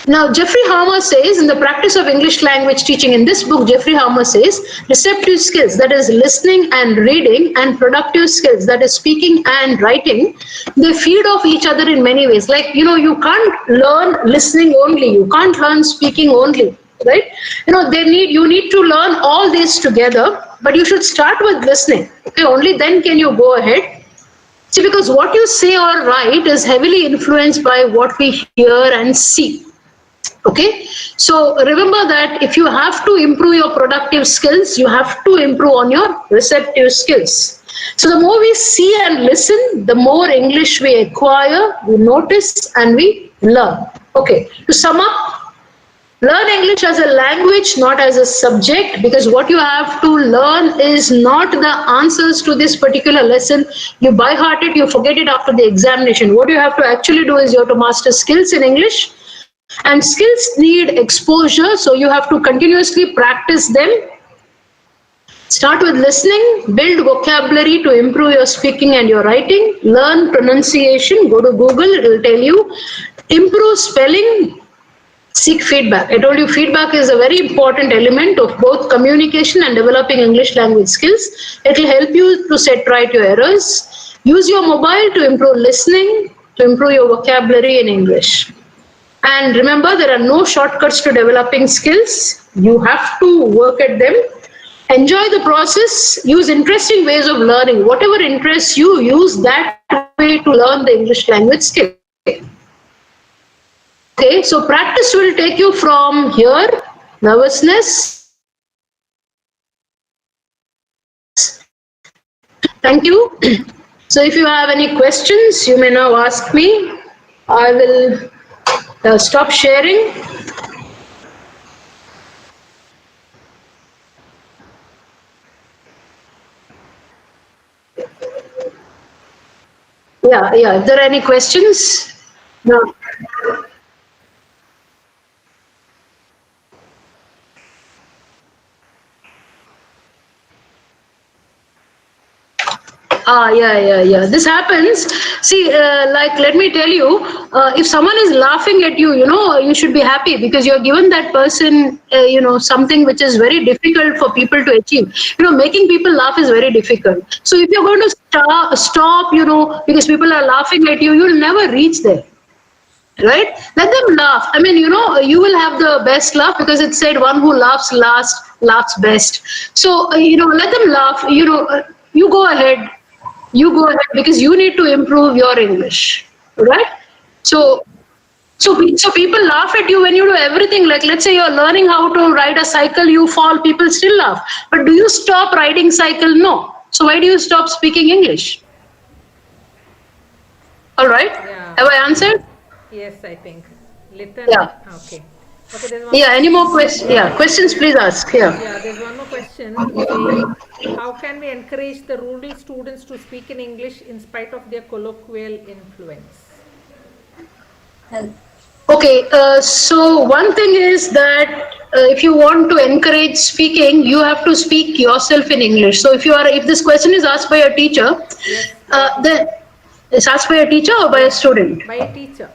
Now, Jeffrey Harmer says, in the practice of English language teaching, in this book, Jeffrey Harmer says, receptive skills, that is listening and reading, and productive skills, that is speaking and writing, they feed off each other in many ways. Like, you can't learn listening only, you can't learn speaking only, right? You need to learn all these together, but you should start with listening. Okay, only then can you go ahead. See, because what you say or write is heavily influenced by what we hear and see. Okay, so remember that if you have to improve your productive skills, you have to improve on your receptive skills. So the more we see and listen, the more English we acquire, we notice and we learn. Okay, to sum up, learn English as a language, not as a subject, because what you have to learn is not the answers to this particular lesson. You by heart it, you forget it after the examination. What you have to actually do is you have to master skills in English. And skills need exposure, so you have to continuously practice them. Start with listening, build vocabulary to improve your speaking and your writing, learn pronunciation, go to Google, it will tell you, improve spelling, seek feedback. I told you feedback is a very important element of both communication and developing English language skills. It will help you to set right your errors. Use your mobile to improve listening, to improve your vocabulary in English. And remember, there are no shortcuts to developing skills. You have to work at them. Enjoy the process. Use interesting ways of learning. Whatever interests you, use that way to learn the English language skill. Okay, so practice will take you from here, nervousness. Thank you. So if you have any questions, you may now ask me. I will stop sharing. Yeah. If there are any questions? No. Yeah. This happens. See, let me tell you, if someone is laughing at you, you should be happy because you're given that person, something which is very difficult for people to achieve. Making people laugh is very difficult. So if you're going to stop, because people are laughing at you, you'll never reach there. Right? Let them laugh. I mean, you will have the best laugh because it said one who laughs last laughs best. So, let them laugh. You go ahead. You go ahead because you need to improve your English, right? So people laugh at you when you do everything. Like, let's say you're learning how to ride a cycle, you fall, people still laugh. But do you stop riding cycle? No. So why do you stop speaking English? All right. Yeah. Have I answered? Yes, I think. Little. Yeah. Okay. There's one. Yeah. Any more questions? Yeah. Questions, please ask. Yeah. Yeah, there's one more question saying, how can we encourage the rural students to speak in English in spite of their colloquial influence? Okay, so one thing is that if you want to encourage speaking, you have to speak yourself in English. So if this question is asked by a teacher, Yes. then it's asked by a teacher or by a student? By a teacher.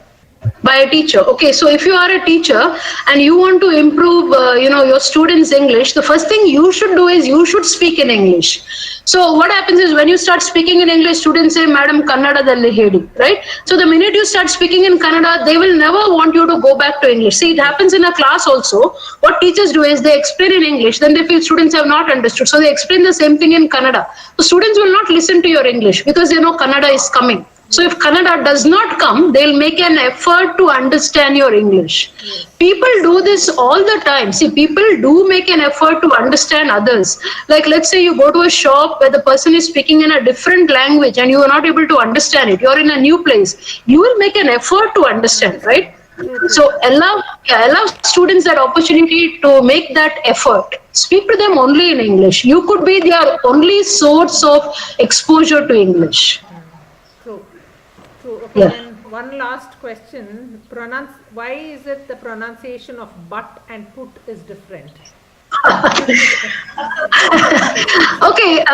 By a teacher. Okay, so if you are a teacher and you want to improve, your students' English, the first thing you should do is you should speak in English. So what happens is when you start speaking in English, students say, Madam Kannada dalli hedi, right? So the minute you start speaking in Kannada, they will never want you to go back to English. See, it happens in a class also. What teachers do is they explain in English, then they feel students have not understood. So they explain the same thing in Kannada. So students will not listen to your English because they know Kannada is coming. So if Kannada does not come, they'll make an effort to understand your English. Yes. People do this all the time. See, people do make an effort to understand others. Like, let's say you go to a shop where the person is speaking in a different language and you are not able to understand it. You're in a new place. You will make an effort to understand, right? So allow students that opportunity to make that effort. Speak to them only in English. You could be their only source of exposure to English. Okay, yeah. Then one last question. Why is it the pronunciation of but and put is different? Okay.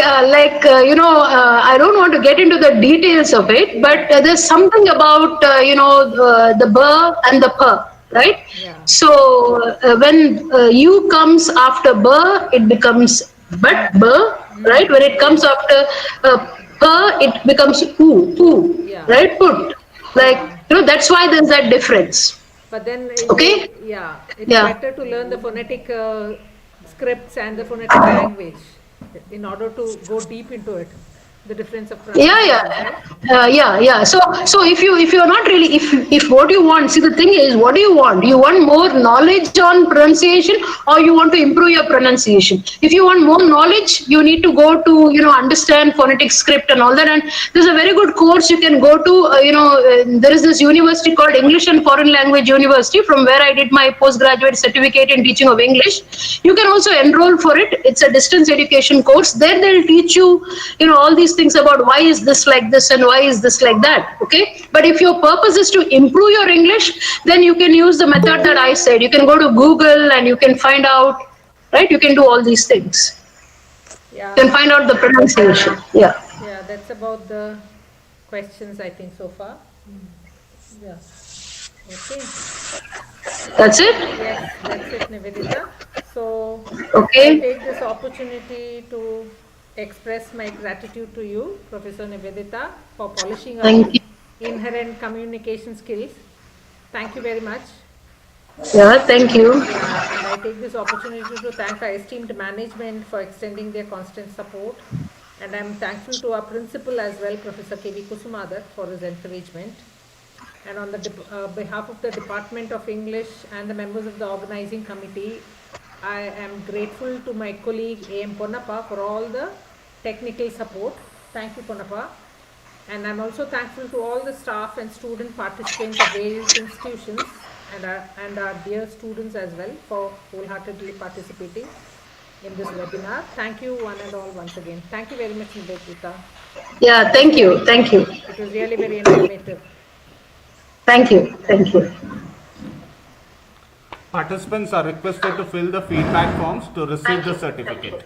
I don't want to get into the details of it, but there's something about, the b and the p, right? Yeah. So when u comes after b, it becomes but b, right? When it comes after it becomes poo, yeah. Right? Put. That's why there's that difference. But then, it's better to learn the phonetic scripts and the phonetic language in order to go deep into it. The difference of pronunciation. So if you're not really, if what you want, see, the thing is, what do you want? You want more knowledge on pronunciation, or you want to improve your pronunciation? If you want more knowledge, you need to go to, understand phonetic script and all that. And there's a very good course you can go to. There is this university called English and Foreign Language University, from where I did my postgraduate certificate in teaching of English. You can also enroll for it. It's a distance education course. There they'll teach you, all these things about why is this like this and why is this like that, okay? But if your purpose is to improve your English, then you can use the method that I said. You can go to Google and you can find out, right? You can do all these things. Yeah. You can find out the pronunciation. Yeah. Yeah, that's about the questions I think so far. Yeah. Okay. That's it? Yes, that's it, Nivedita. So Okay. I take this opportunity to express my gratitude to you, Professor Nivedita, for polishing our Thank you. inherent communication skills. Thank you very much. Yeah, thank you. Yeah, and I take this opportunity to thank our esteemed management for extending their constant support. And I'm thankful to our principal as well, Professor K.V. Kusumadar, for his encouragement. And on the behalf of the Department of English and the members of the organizing committee, I am grateful to my colleague A.M. Ponnappa for all the technical support. Thank you, Ponnappa. And I'm also thankful to all the staff and student participants of various institutions and our dear students as well for wholeheartedly participating in this webinar. Thank you one and all once again. Thank you very much, Nivedita. Yeah, thank you. Thank you. It was really very informative. Thank you. Thank you. Participants are requested to fill the feedback forms to receive the certificate.